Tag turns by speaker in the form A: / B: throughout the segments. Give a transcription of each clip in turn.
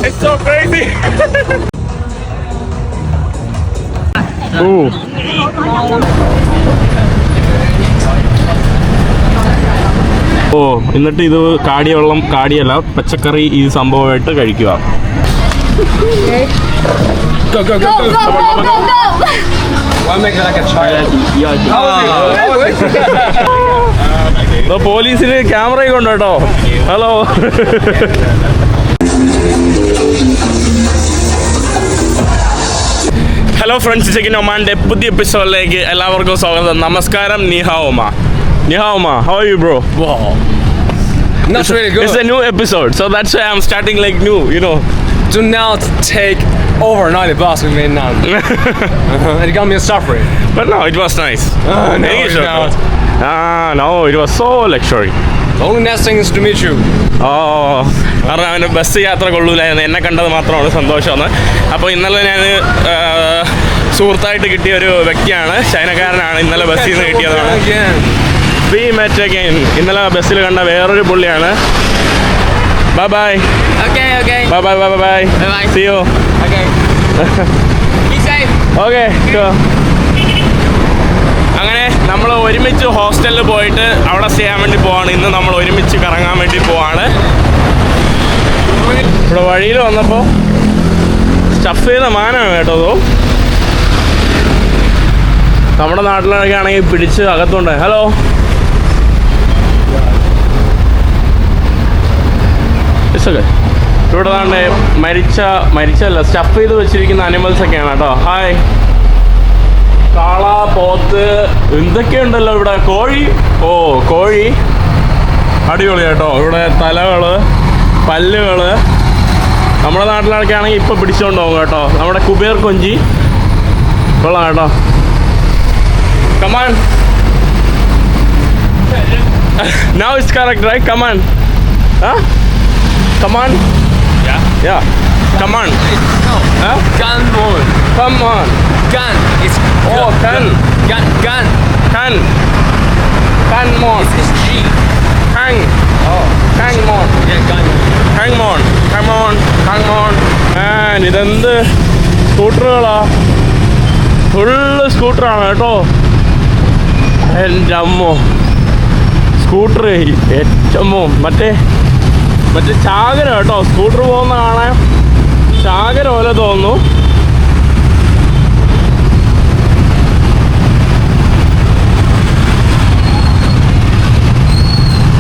A: It's so crazy. എന്നിട്ട് ഇത് കാടിവെള്ളം കാടിയല്ല പച്ചക്കറി ഈ സംഭവമായിട്ട് കഴിക്കുക. പോലീസിന് ക്യാമറ കൊണ്ട് കേട്ടോ. ഹലോ. ഹലോ ഫ്രണ്ട്സ്, ചെക്കിൻ ഒമാൻ്റെ പുതിയ എപ്പിസോഡിലേക്ക് എല്ലാവർക്കും സ്വാഗതം. നമസ്കാരം. നിഹാവുമ. How are you, bro?
B: Wow. Not really good.
A: It's a new episode, so that's why I'm starting like new, you know.
B: Do not take over 90 bucks with me now. And it got me suffering.
A: But no, it was nice.
B: No, it's not.
A: No, it was so luxury.
B: The only nice thing is to meet you.
A: കാരണം അവൻ്റെ bus യാത്ര കൊള്ളൂലായിരുന്നു. എന്നെ കണ്ടത് മാത്രമാണ് സന്തോഷമെന്ന്. അപ്പോൾ ഇന്നലെ ഞാൻ സുഹൃത്തായിട്ട് കിട്ടിയ ഒരു വ്യക്തിയാണ്, ചൈനക്കാരനാണ്. ഇന്നലെ ബസ്സിൽ നിന്ന് കിട്ടിയതാണ്. We met again. ഇന്നലെ ബസ്സിൽ കണ്ട വേറൊരു പുള്ളിയാണ്. Bye bye.
B: Okay.
A: Bye bye. See you.
B: Okay. Be safe.
A: Okay, go. അങ്ങനെ നമ്മൾ ഒരുമിച്ച് ഹോസ്റ്റലിൽ പോയിട്ട് അവിടെ ചെയ്യാൻ വേണ്ടി പോവാണ്. ഇന്ന് നമ്മൾ ഒരുമിച്ച് കറങ്ങാൻ വേണ്ടി പോവാണ്. ഇവിടെ വഴിയിൽ വന്നപ്പോൾ സ്റ്റഫ് ചെയ്ത മാനാണ് കേട്ടോ. നമ്മുടെ നാട്ടിലൊക്കെ ആണെങ്കിൽ പിടിച്ച് അകത്തുണ്ട്. ഹലോ. ഇവിടെ താണ്ടെ മരിച്ചല്ല സ്റ്റഫ് ചെയ്ത് വെച്ചിരിക്കുന്ന അനിമൽസ് ഒക്കെയാണ് കേട്ടോ. ഹായ്. കാള, പോത്ത്, എന്തൊക്കെയുണ്ടല്ലോ ഇവിടെ. കോഴി അടിപൊളി കേട്ടോ. ഇവിടെ തലകള്, പല്ലുകള്. നമ്മുടെ നാട്ടിലൊക്കെ ആണെങ്കിൽ ഇപ്പം പിടിച്ചുകൊണ്ട് പോകും കേട്ടോ. നമ്മുടെ കുബേർ കൊഞ്ചി കൊള്ളാം കേട്ടോ. Come on. Now it's correct, right? Come on. Huh? Come on. Yeah. Come on.
B: No.
A: Huh?
B: Gun on.
A: Come on.
B: Gun. It's
A: gun.
B: Gun.
A: Can mon.
B: It's G.
A: Hang. Hang mon.
B: Yeah, gun.
A: Hang mon. Come on. Hang on. Man, ഇതെന്ത് സ്കൂട്ടറുകളാ. Full സ്കൂട്ടറാണ് കേട്ടോ. എൻ്റെ അമ്മോ, scooter ഏറ്റമോ മറ്റേ ചാകര കേട്ടോ. Scooter പോകുന്ന കാണാൻ ചാകര പോലെ തോന്നുന്നു.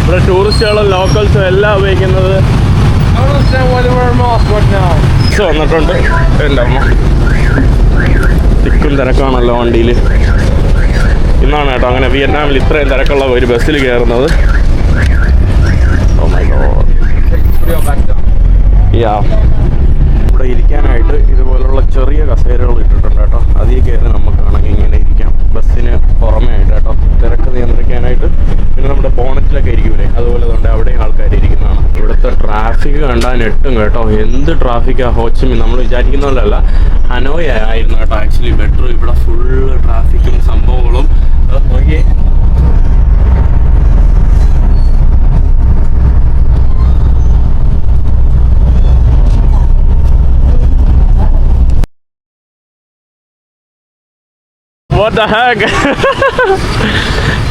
A: ഇവിടെ ടൂറിസ്റ്റുകളും ലോക്കൽസും എല്ലാം ഉപയോഗിക്കുന്നത് വന്നിട്ടുണ്ട്. എൻ്റെ അമ്മ, തിക്കും തിരക്കാണല്ലോ വണ്ടിയിൽ. ഇന്നാണ് കേട്ടോ അങ്ങനെ വിയറ്റ്നാമിൽ ഇത്രയും തിരക്കുള്ള ഒരു ബസ്സിൽ കയറുന്നത്. ഇവിടെ ഇരിക്കാനായിട്ട് ഇതുപോലുള്ള ചെറിയ കസേരകൾ ഇട്ടിട്ടുണ്ട് കേട്ടോ. അതിൽ കയറി നമുക്കാണെങ്കിൽ ഇങ്ങനെ ഇരിക്കാം. ബസ്സിന് പുറമേ ആയിട്ട് കേട്ടോ, തിരക്ക് നിയന്ത്രിക്കാനായിട്ട്. പിന്നെ നമ്മുടെ ബോണറ്റിലൊക്കെ ഇരിക്കൂലേ, അതുപോലെ തന്നെ അവിടെയും ആൾക്കാർ ഇരിക്കുന്നതാണ്. ഇവിടുത്തെ ട്രാഫിക് കണ്ടാൽ ഞെട്ടും കേട്ടോ. എന്ത് ട്രാഫിക്കാണ്. ഹോച്ചിമിൻ നമ്മൾ വിചാരിക്കുന്ന പോലെയല്ല, ഹനോയ് ആയിരുന്നു കേട്ടോ ആക്ച്വലി ബെറ്റർ. ഇവിടെ ഫുള്ള് ട്രാഫിക്കും സംഭവങ്ങളും. നോക്കിയേ, what the heck.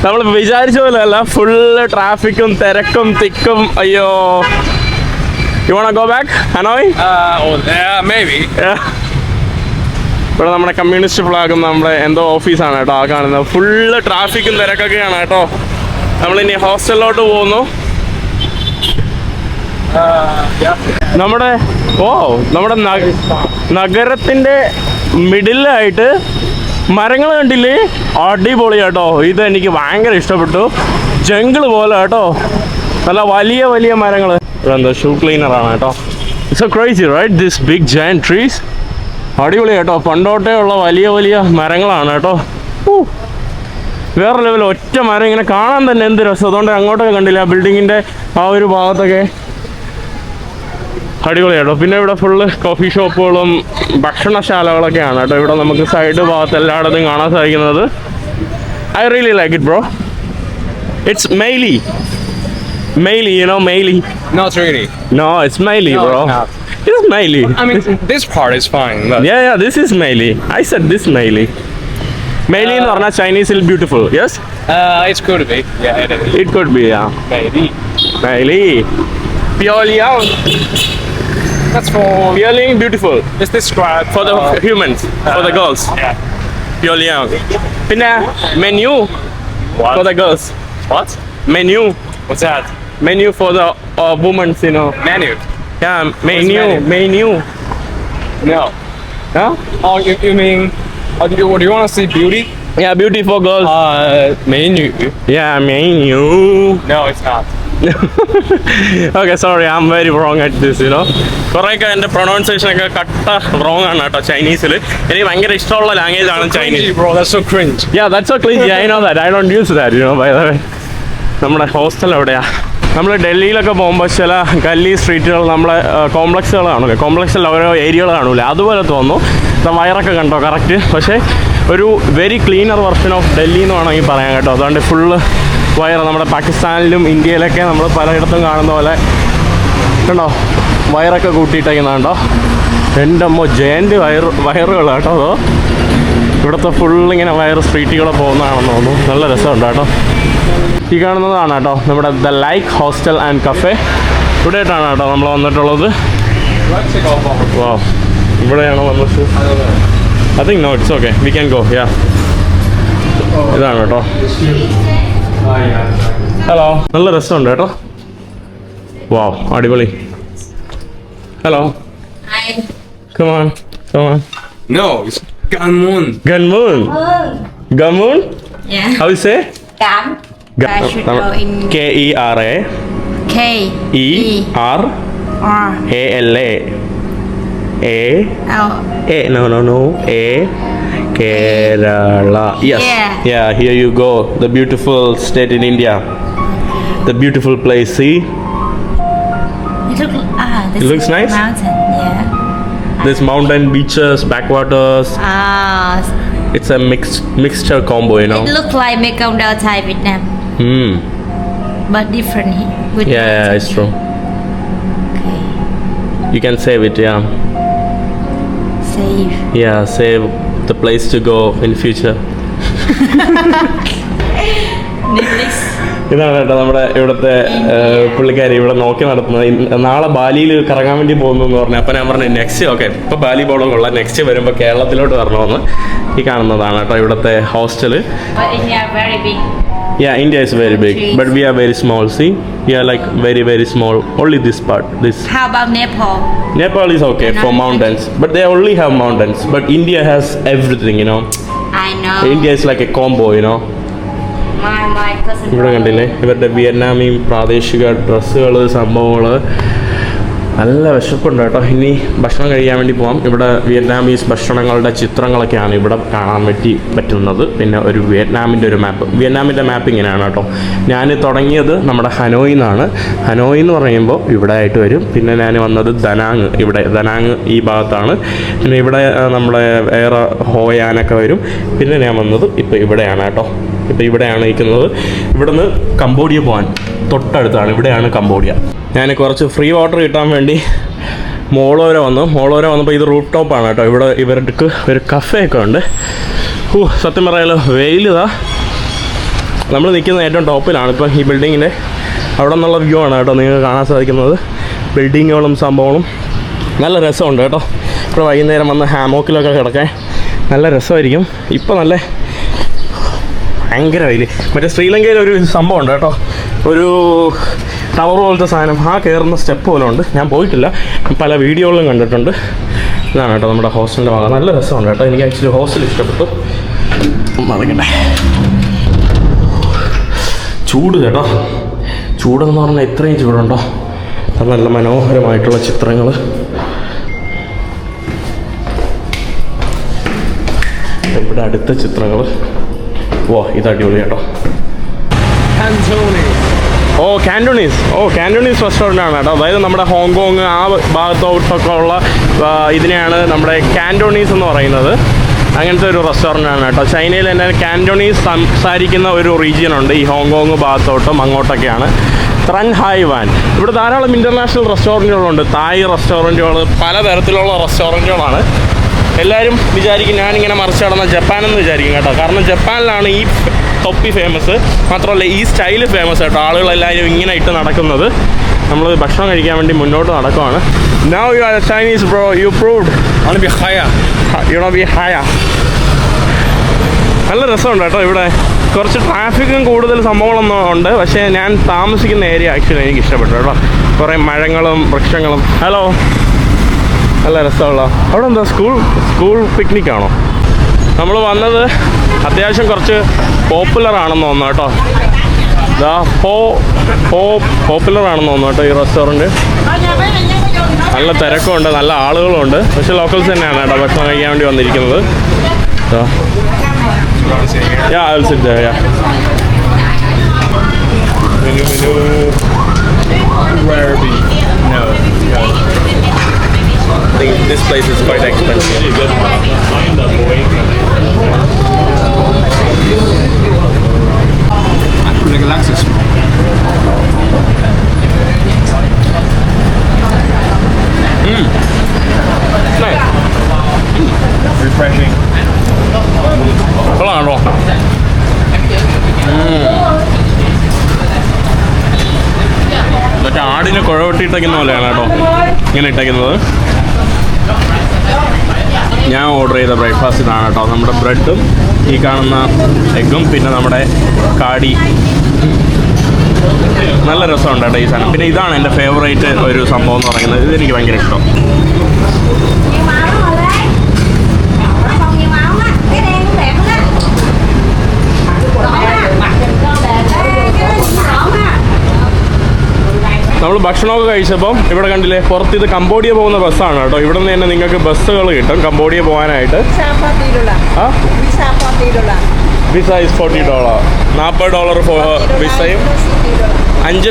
A: നമ്മൾ വിചാരിച്ച പോലെ അല്ല, ഫുള്ള് ട്രാഫിക്കും തിരക്കും തിക്കും. അയ്യോ. You wanna go back, Hanoi?
B: Yeah, maybe.
A: ഇവിടെ നമ്മുടെ കമ്മ്യൂണിസ്റ്റ് ഫ്ലാഗും നമ്മുടെ എന്തോ ഓഫീസാണ് കേട്ടോ ആ കാണുന്നത്. ഫുള്ള് ട്രാഫിക്കും തിരക്കൊക്കെയാണ് കേട്ടോ. നമ്മളിനി ഹോസ്റ്റലിലോട്ട് പോകുന്നു. നമ്മുടെ നഗരത്തിൻ്റെ മിഡിലായിട്ട് മരങ്ങൾ കണ്ടില്ലേ, അടിപൊളി കേട്ടോ. ഇതെനിക്ക് ഭയങ്കര ഇഷ്ടപ്പെട്ടു. ജംഗിൾ പോലെ കേട്ടോ, നല്ല വലിയ വലിയ മരങ്ങൾ. ഇവിടെ എന്താ ഷൂ ക്ലീനറാണ് കേട്ടോ. It's a crazy right, this big giant trees. അടിപൊളി കേട്ടോ. പണ്ടോട്ടേ ഉള്ള വലിയ വലിയ മരങ്ങളാണ് കേട്ടോ. വേറെ ലെവൽ. ഒറ്റ മരം ഇങ്ങനെ കാണാൻ തന്നെ എന്ത് രസം. അതുകൊണ്ട് അങ്ങോട്ടൊക്കെ കണ്ടില്ല, ആ ബിൽഡിങ്ങിൻ്റെ ആ ഒരു ഭാഗത്തൊക്കെ അടിപൊളി കേട്ടോ. പിന്നെ ഇവിടെ ഫുള്ള് കോഫി ഷോപ്പുകളും ഭക്ഷണശാലകളൊക്കെയാണ് കേട്ടോ. ഇവിടെ നമുക്ക് സൈഡ് ഭാഗത്ത് എല്ലായിടത്തും കാണാൻ സാധിക്കുന്നത്. I really like it bro. It's മെയിലി, you know, Meili.
B: Not really.
A: No, it's Meili, bro. It's Miley.
B: I mean, this part is fine. But
A: Yeah, this is Miley. I said this Miley. Miley എന്ന് പറഞ്ഞാൽ ചൈനീസിൽ beautiful. Yes?
B: it could be. Yeah, it is.
A: It could be, yeah.
B: Maybe.
A: Miley. Pyongyang.
B: That's for.
A: Pyongyang beautiful.
B: It's described
A: For the humans, for the girls.
B: Yeah.
A: Pyongyang. പിന്നെ menu
B: What?
A: for the girls.
B: What?
A: Menu.
B: What's that?
A: Menu for the women, you know.
B: Menu.
A: Yeah,
B: menu?
A: menu.
B: No.
A: Huh?
B: Oh, you mean? Do you want to see beauty?
A: Yeah, beauty for girls.
B: Menu.
A: Yeah, menu.
B: No, it's not.
A: Okay, sorry, I'm very wrong at this, you know. കുറേയൊക്കെ എൻ്റെ pronunciation ഒക്കെ കട്ട wrong ആണ് കേട്ടോ ചൈനീസിൽ. എനിക്ക് ഭയങ്കര ഇഷ്ടമുള്ള language ആണ് Chinese.
B: Cringy, bro. That's so cringe.
A: Yeah, that's so cringy. I know that. I don't use that, you know, by the way. നമ്മുടെ ഹോസ്റ്റൽ എവിടെയാ? നമ്മൾ ഡൽഹിയിലൊക്കെ പോകുമ്പോൾ ചില ഗല്ലി സ്ട്രീറ്റുകൾ നമ്മളെ കോംപ്ലക്സുകൾ കാണില്ലേ, കോംപ്ലക്സിൽ ഓരോ ഏരിയകൾ കാണില്ലേ, അതുപോലെ തോന്നുന്നു. വയറൊക്കെ കണ്ടോ കറക്റ്റ്. പക്ഷേ ഒരു very cleaner version of Delhi എന്ന് വേണമെങ്കിൽ പറയാം കേട്ടോ. അതുകൊണ്ട് ഫുള്ള് വയർ നമ്മുടെ പാകിസ്ഥാനിലും ഇന്ത്യയിലൊക്കെ നമ്മൾ പലയിടത്തും കാണുന്ന പോലെ കണ്ടോ വയറൊക്കെ കൂട്ടിയിട്ടേക്കുന്നുണ്ടോ. എൻ്റെ അമ്മ ജയൻ്റ് വയറുകൾ കേട്ടോ. അതോ ഇവിടുത്തെ ഫുള്ളിങ്ങനെ വയർ സ്ട്രീറ്റുകളെ പോകുന്നതാണെന്ന് തോന്നുന്നു. നല്ല രസമുണ്ട് കേട്ടോ. ഈ കാണുന്നതാണ് കേട്ടോ നമ്മുടെ the like hostel and cafe. ഇവിടെയായിട്ടാണ് കേട്ടോ നമ്മൾ വന്നിട്ടുള്ളത്. വാ, ഇവിടെയാണോ വന്നത്? I think no, it's okay, we can go. Yeah, ഇതാണ് കേട്ടോ. ഹലോ, നല്ല രസമുണ്ട് കേട്ടോ. വാവ്, അടിപൊളി. Hello, come on.
B: No, it's Ganmun.
A: Ganmun. Ganmun?
C: Yeah.
A: How you say?
C: Cam. I should go in
A: Kera.
C: K
A: ERALA.
C: R L.
A: No. Kerala. Yes. Yeah, here you go. The beautiful state in India. The beautiful place. See?
C: This
A: It looks
C: is
A: nice?
C: Mountain. Yeah.
A: There's mountain, beaches, backwaters.
C: Ah,
A: It's a mixture combo, you know.
C: it looks like Mekong Delta Thai Vietnam, but different. With
A: Yeah, it's true.
C: Okay.
A: You can save it, yeah.
C: Safe.
A: Yeah, save the place to go in future.
C: Netflix.
A: ഇതാണ് കേട്ടോ നമ്മുടെ ഇവിടുത്തെ പുള്ളിക്കാരി ഇവിടെ നോക്കി നടത്തുന്നത്. നാളെ ബാലിയിൽ കറങ്ങാൻ വേണ്ടി പോകുന്നു എന്ന് പറഞ്ഞു. അപ്പം ഞാൻ പറഞ്ഞു നെക്സ്റ്റ് ഓക്കെ ഇപ്പോൾ ബാലി പോകണം കൊള്ളാം, നെക്സ്റ്റ് വരുമ്പോൾ കേരളത്തിലോട്ട് വരണമെന്ന്. ഈ കാണുന്നതാണ് കേട്ടോ ഇവിടുത്തെ hostel.
C: But India very big.
A: Yeah, India is very big, but we are very small. See, we are like very small. Only this part. This.
C: How about Nepal?
A: Nepal is okay for mountains, but they only have mountains. But India has everything, you know.
C: I know.
A: India is like a combo, you know.
C: My cousin.
A: ഇവിടെ കണ്ടില്ലേ ഇവരുടെ വിയറ്റ്നാമിയും പ്രാദേശിക ഡ്രസ്സുകൾ, സംഭവങ്ങൾ. നല്ല വിശപ്പുണ്ട് കേട്ടോ. ഇനി ഭക്ഷണം കഴിക്കാൻ വേണ്ടി പോകാം. ഇവിടെ വിയറ്റ്നാമീസ് ഭക്ഷണങ്ങളുടെ ചിത്രങ്ങളൊക്കെയാണ് ഇവിടെ കാണാൻ വേണ്ടി പറ്റുന്നത്. പിന്നെ ഒരു വിയറ്റ്നാമിൻ്റെ ഒരു മാപ്പ്. വിയറ്റ്നാമിൻ്റെ മാപ്പ് ഇങ്ങനെയാണ് കേട്ടോ. ഞാൻ തുടങ്ങിയത് നമ്മുടെ ഹനോയിൽ നിന്നാണ്. ഹനോയി എന്ന് പറയുമ്പോൾ ഇവിടെ ആയിട്ട് വരും. പിന്നെ ഞാൻ വന്നത് ദനാങ്, ഇവിടെ ദനാങ് ഈ ഭാഗത്താണ്. പിന്നെ ഇവിടെ നമ്മുടെ വേറെ ഹോയാനൊക്കെ വരും. പിന്നെ ഞാൻ വന്നത് ഇപ്പോൾ ഇവിടെയാണ് കേട്ടോ. ഇപ്പോൾ ഇവിടെയാണ് നിൽക്കുന്നത്. ഇവിടുന്ന് കംബോഡിയ പോകാൻ തൊട്ടടുത്താണ്. ഇവിടെയാണ് കംബോഡിയ. ഞാൻ കുറച്ച് ഫ്രീ വാട്ടർ കിട്ടാൻ വേണ്ടി മോള് വരെ വന്നപ്പോൾ ഇത് റൂഫ് ടോപ്പാണ് കേട്ടോ. ഇവിടെ ഇവർക്ക് ഒരു കഫേ ഒക്കെ ഉണ്ട്. സത്യം പറയാലോ വെയിലിതാ. നമ്മൾ നിൽക്കുന്ന ഏറ്റവും ടോപ്പിലാണ് ഇപ്പോൾ ഈ ബിൽഡിങ്ങിൻ്റെ. അവിടെ നിന്നുള്ള വ്യൂ ആണ് കേട്ടോ നിങ്ങൾക്ക് കാണാൻ സാധിക്കുന്നത്. ബിൽഡിങ്ങുകളും സംഭവങ്ങളും നല്ല രസമുണ്ട് കേട്ടോ. ഇപ്പോൾ വൈകുന്നേരം വന്ന് ഹാമോക്കിലൊക്കെ കിടക്കാൻ നല്ല രസമായിരിക്കും. ഇപ്പോൾ നല്ല ഭയങ്കര വെയിൽ. മറ്റേ ശ്രീലങ്കയിൽ ഒരു സംഭവം ഉണ്ട് കേട്ടോ, ഒരു ടവർ പോലത്തെ സാധനം, ആ കയറുന്ന സ്റ്റെപ്പ് പോലെ ഉണ്ട്. ഞാൻ പോയിട്ടില്ല, പല വീഡിയോകളിലും കണ്ടിട്ടുണ്ട്. ഇതാണ് കേട്ടോ നമ്മുടെ ഹോസ്റ്റലിൻ്റെ ഭാഗം. നല്ല രസമുണ്ട് കേട്ടോ. എനിക്ക് ആക്ച്വലി ഹോസ്റ്റൽ ഇഷ്ടപ്പെട്ടു. മറിക്കട്ടെ. ചൂട് കേട്ടോ, ചൂടെന്ന് പറഞ്ഞാൽ ഇത്രയും ചൂടുണ്ടോ. അത് നല്ല മനോഹരമായിട്ടുള്ള ചിത്രങ്ങൾ. ഇവിടെ അടുത്ത ചിത്രങ്ങൾ. വാ, ഇത് അടിപൊളി കേട്ടോ. കാൻറ്റോണീസ് റെസ്റ്റോറൻ്റ് ആണ് കേട്ടോ. അതായത് നമ്മുടെ ഹോങ്കോങ് ആ ഭാഗത്തോട്ടൊക്കെ ഉള്ള ഇതിനെയാണ് നമ്മുടെ കാൻറ്റോണീസ് എന്ന് പറയുന്നത്. അങ്ങനത്തെ ഒരു റെസ്റ്റോറൻ്റ് ആണ് കേട്ടോ. ചൈനയിൽ തന്നെ കാൻറ്റോണീസ് സംസാരിക്കുന്ന ഒരു റീജിയൻ ഉണ്ട്. ഈ ഹോങ്കോങ് ഭാഗത്തോട്ടും അങ്ങോട്ടൊക്കെയാണ്. ത്രൻ ഹായ് വാൻ. ഇവിടെ ധാരാളം ഇൻ്റർനാഷണൽ റെസ്റ്റോറൻറ്റുകളുണ്ട്. തായ് റെസ്റ്റോറൻറ്റുകൾ, പലതരത്തിലുള്ള റെസ്റ്റോറൻറ്റുകളാണ്. എല്ലാവരും വിചാരിക്കും ഞാനിങ്ങനെ മറിച്ച് കടന്ന ജപ്പാനെന്ന് വിചാരിക്കും കേട്ടോ. കാരണം ജപ്പാനിലാണ് ഈ തൊപ്പി ഫേമസ്, മാത്രമല്ല ഈ സ്റ്റൈല് ഫേമസ് കേട്ടോ. ആളുകളെല്ലാവരും ഇങ്ങനെ ഇട്ട് നടക്കുന്നത്. നമ്മൾ ഭക്ഷണം കഴിക്കാൻ വേണ്ടി മുന്നോട്ട് നടക്കുവാണ്. Now you are a Chinese bro, you proved.
B: I want to be higher.
A: You wanna be higher. നല്ല രസമുണ്ട് കേട്ടോ. ഇവിടെ കുറച്ച് ട്രാഫിക്കും കൂടുതൽ സംഭവങ്ങളൊന്നും ഉണ്ട്. പക്ഷേ ഞാൻ താമസിക്കുന്ന ഏരിയ ആക്ച്വലി എനിക്ക് ഇഷ്ടപ്പെട്ടു കേട്ടോ. കുറേ മരങ്ങളും വൃക്ഷങ്ങളും. ഹലോ, നല്ല രസമുള്ള. അവിടെ എന്താ സ്കൂൾ പിക്നിക്കാണോ? നമ്മൾ വന്നത് അത്യാവശ്യം കുറച്ച് പോപ്പുലർ ആണെന്ന് തോന്നുന്നു കേട്ടോ. ഇതാ പോപ്പുലർ ആണെന്ന് തോന്നുന്നു കേട്ടോ ഈ റെസ്റ്റോറൻറ്റ്. നല്ല തിരക്കുണ്ട്, നല്ല ആളുകളുണ്ട്. പക്ഷേ ലോക്കൽസ് തന്നെയാണ് കേട്ടോ ഭക്ഷണം കഴിക്കാൻ വേണ്ടി വന്നിരിക്കുന്നത്. Yeah, I'll sit there, yeah. Menu.
B: Rare beef. No.
A: I think this place is quite expensive.
B: Like a Lexus.
A: Nice.
B: Refreshing.
A: കൊള്ളാണോ? ഇതൊക്കെ ആടിനെ കുഴവട്ടി ഇട്ടേക്കുന്ന പോലെയാണ് കേട്ടോ ഇങ്ങനെ ഇട്ടേക്കുന്നത്. ഞാൻ ഓർഡർ ചെയ്ത ബ്രേക്ക്ഫാസ്റ്റ് ഇതാണ് കേട്ടോ. നമ്മുടെ ബ്രെഡും ഈ കാണുന്ന എഗ്ഗും പിന്നെ നമ്മുടെ കാടി. നല്ല രസമുണ്ട് കേട്ടോ ഈ സാധനം. പിന്നെ ഇതാണ് എൻ്റെ ഫേവറേറ്റ് ഒരു സംഭവം എന്ന് പറയുന്നത്. ഇതെനിക്ക് ഭയങ്കര ഇഷ്ടം. നമ്മൾ ഭക്ഷണമൊക്കെ കഴിച്ചപ്പം ഇവിടെ കണ്ടില്ലേ, പുറത്ത് ഇത് കംബോഡിയ പോകുന്ന ബസ്സാണ് കേട്ടോ. ഇവിടെ നിന്ന് തന്നെ നിങ്ങൾക്ക് ബസ്സുകൾ കിട്ടും കംബോഡിയ പോകാനായിട്ട്. Visa is $40. $40 വിസയും 5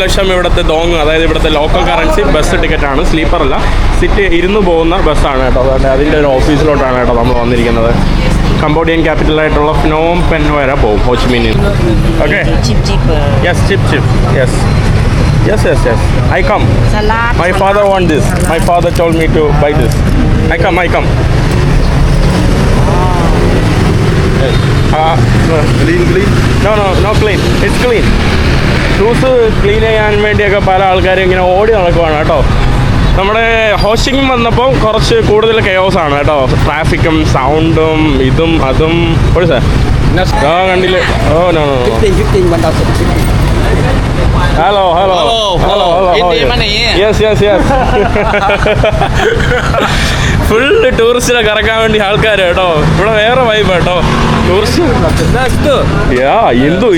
A: ലക്ഷം ഇവിടുത്തെ ദോങ്, അതായത് ഇവിടുത്തെ ലോക്കൽ കറൻസി ബസ് ടിക്കറ്റാണ്. സ്ലീപ്പർ അല്ല, സിറ്റ് ഇരുന്ന് പോകുന്ന ബസ്സാണ് കേട്ടോ. അതുകൊണ്ട് അതിൻ്റെ ഒരു ഓഫീസിലോട്ടാണ് കേട്ടോ നമ്മൾ വന്നിരിക്കുന്നത്. കംബോഡിയൻ ക്യാപിറ്റലായിട്ടുള്ള ഫ്നോം പെൻ വരെ പോകും, ഹോച്ചിമിനിൽ. Okay, yes, cheap yes. Yes. I come.
C: Salad.
A: My father want this. My father told me to buy this. I come.
B: Clean.
A: No clean. It's clean. Shoes clean ചെയ്യാൻ വേണ്ടിയൊക്കെ പല ആൾക്കാരും ഇങ്ങനെ ഓടി നടക്കുവാണ് കേട്ടോ. നമ്മുടെ ഹോസ്റ്റിംഗ് വന്നപ്പോൾ കുറച്ച് കൂടുതൽ കെയോസാണ് കേട്ടോ. ട്രാഫിക്കും സൗണ്ടും ഇതും അതും. ഒരു സാർ കണ്ടില്ലേ? Oh no.
D: 15
A: Hello.
D: Hindi man
A: Yes. Full ടൂറിസ്റ്റിനെ കറക്കാൻ വേണ്ടി ആൾക്കാർ കേട്ടോ. ഇവിടെ വേറെ വൈബ് കേട്ടോ. ടൂറിസ്റ്റ്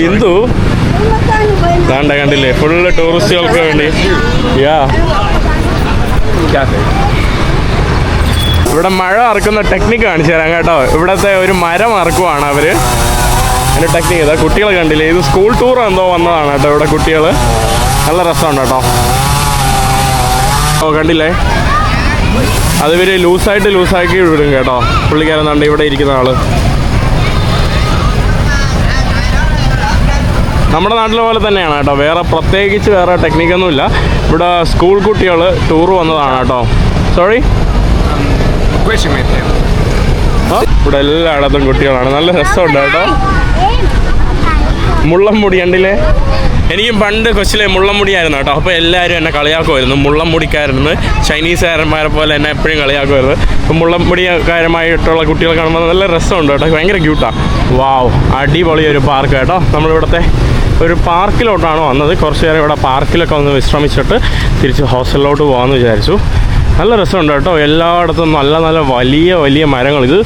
A: ഇന്ദു താണ്ട കണ്ടില്ലേ, ഫുള്ള് ടൂറിസ്റ്റുകൾക്ക് വേണ്ടി. ഇവിടെ മഴ അറക്കുന്ന ടെക്നിക്ക് കാണിച്ചു തരാം കേട്ടോ. ഇവിടത്തെ ഒരു മരം അറക്കുവാണ് അവര്. അതിൻ്റെ ടെക്നിക്ക് ഇതാ. കുട്ടികളെ കണ്ടില്ലേ, ഇത് സ്കൂൾ ടൂർ എന്തോ വന്നതാണ് കേട്ടോ ഇവിടെ കുട്ടികൾ. നല്ല രസമുണ്ട് കേട്ടോ. ഓ കണ്ടില്ലേ, അത് ഇവർ ലൂസാക്കി വിടും കേട്ടോ. പുള്ളിക്കാരൻ കണ്ട് ഇവിടെ ഇരിക്കുന്ന ആള്. നമ്മുടെ നാട്ടിലെ പോലെ തന്നെയാണ് കേട്ടോ. പ്രത്യേകിച്ച് വേറെ ടെക്നിക്കൊന്നുമില്ല. ഇവിടെ സ്കൂൾ കുട്ടികൾ ടൂർ വന്നതാണ് കേട്ടോ. സോറി, ഇവിടെ എല്ലായിടത്തും കുട്ടികളാണ്. നല്ല രസമുണ്ട് കേട്ടോ. മുള്ളംമുടി കണ്ടില്ലേ? എനിക്കും പണ്ട് കൊച്ചിലെ മുള്ളംമുടിയായിരുന്നു കേട്ടോ. അപ്പോൾ എല്ലാവരും എന്നെ കളിയാക്കുമായിരുന്നു, മുള്ളംമുടിക്കാരെന്ന്. ചൈനീസുകാരന്മാരെ പോലെ എന്നെ എപ്പോഴും കളിയാക്കുമായിരുന്നു. അപ്പോൾ മുള്ളംമുടിക്കാരുമായിട്ടുള്ള കുട്ടികളെ കാണുമ്പോൾ നല്ല രസമുണ്ട് കേട്ടോ. ഭയങ്കര ക്യൂട്ടാണ്. വാവ്, അടിപൊളി ഒരു പാർക്ക് കേട്ടോ. നമ്മളിവിടുത്തെ ഒരു പാർക്കിലോട്ടാണ് വന്നത്. കുറച്ച് നേരം ഇവിടെ പാർക്കിലൊക്കെ ഒന്ന് വിശ്രമിച്ചിട്ട് തിരിച്ച് ഹോസ്റ്റലിലോട്ട് പോകാമെന്ന് വിചാരിച്ചു. നല്ല രസമുണ്ട് കേട്ടോ. എല്ലായിടത്തും നല്ല വലിയ മരങ്ങൾ. ഇത്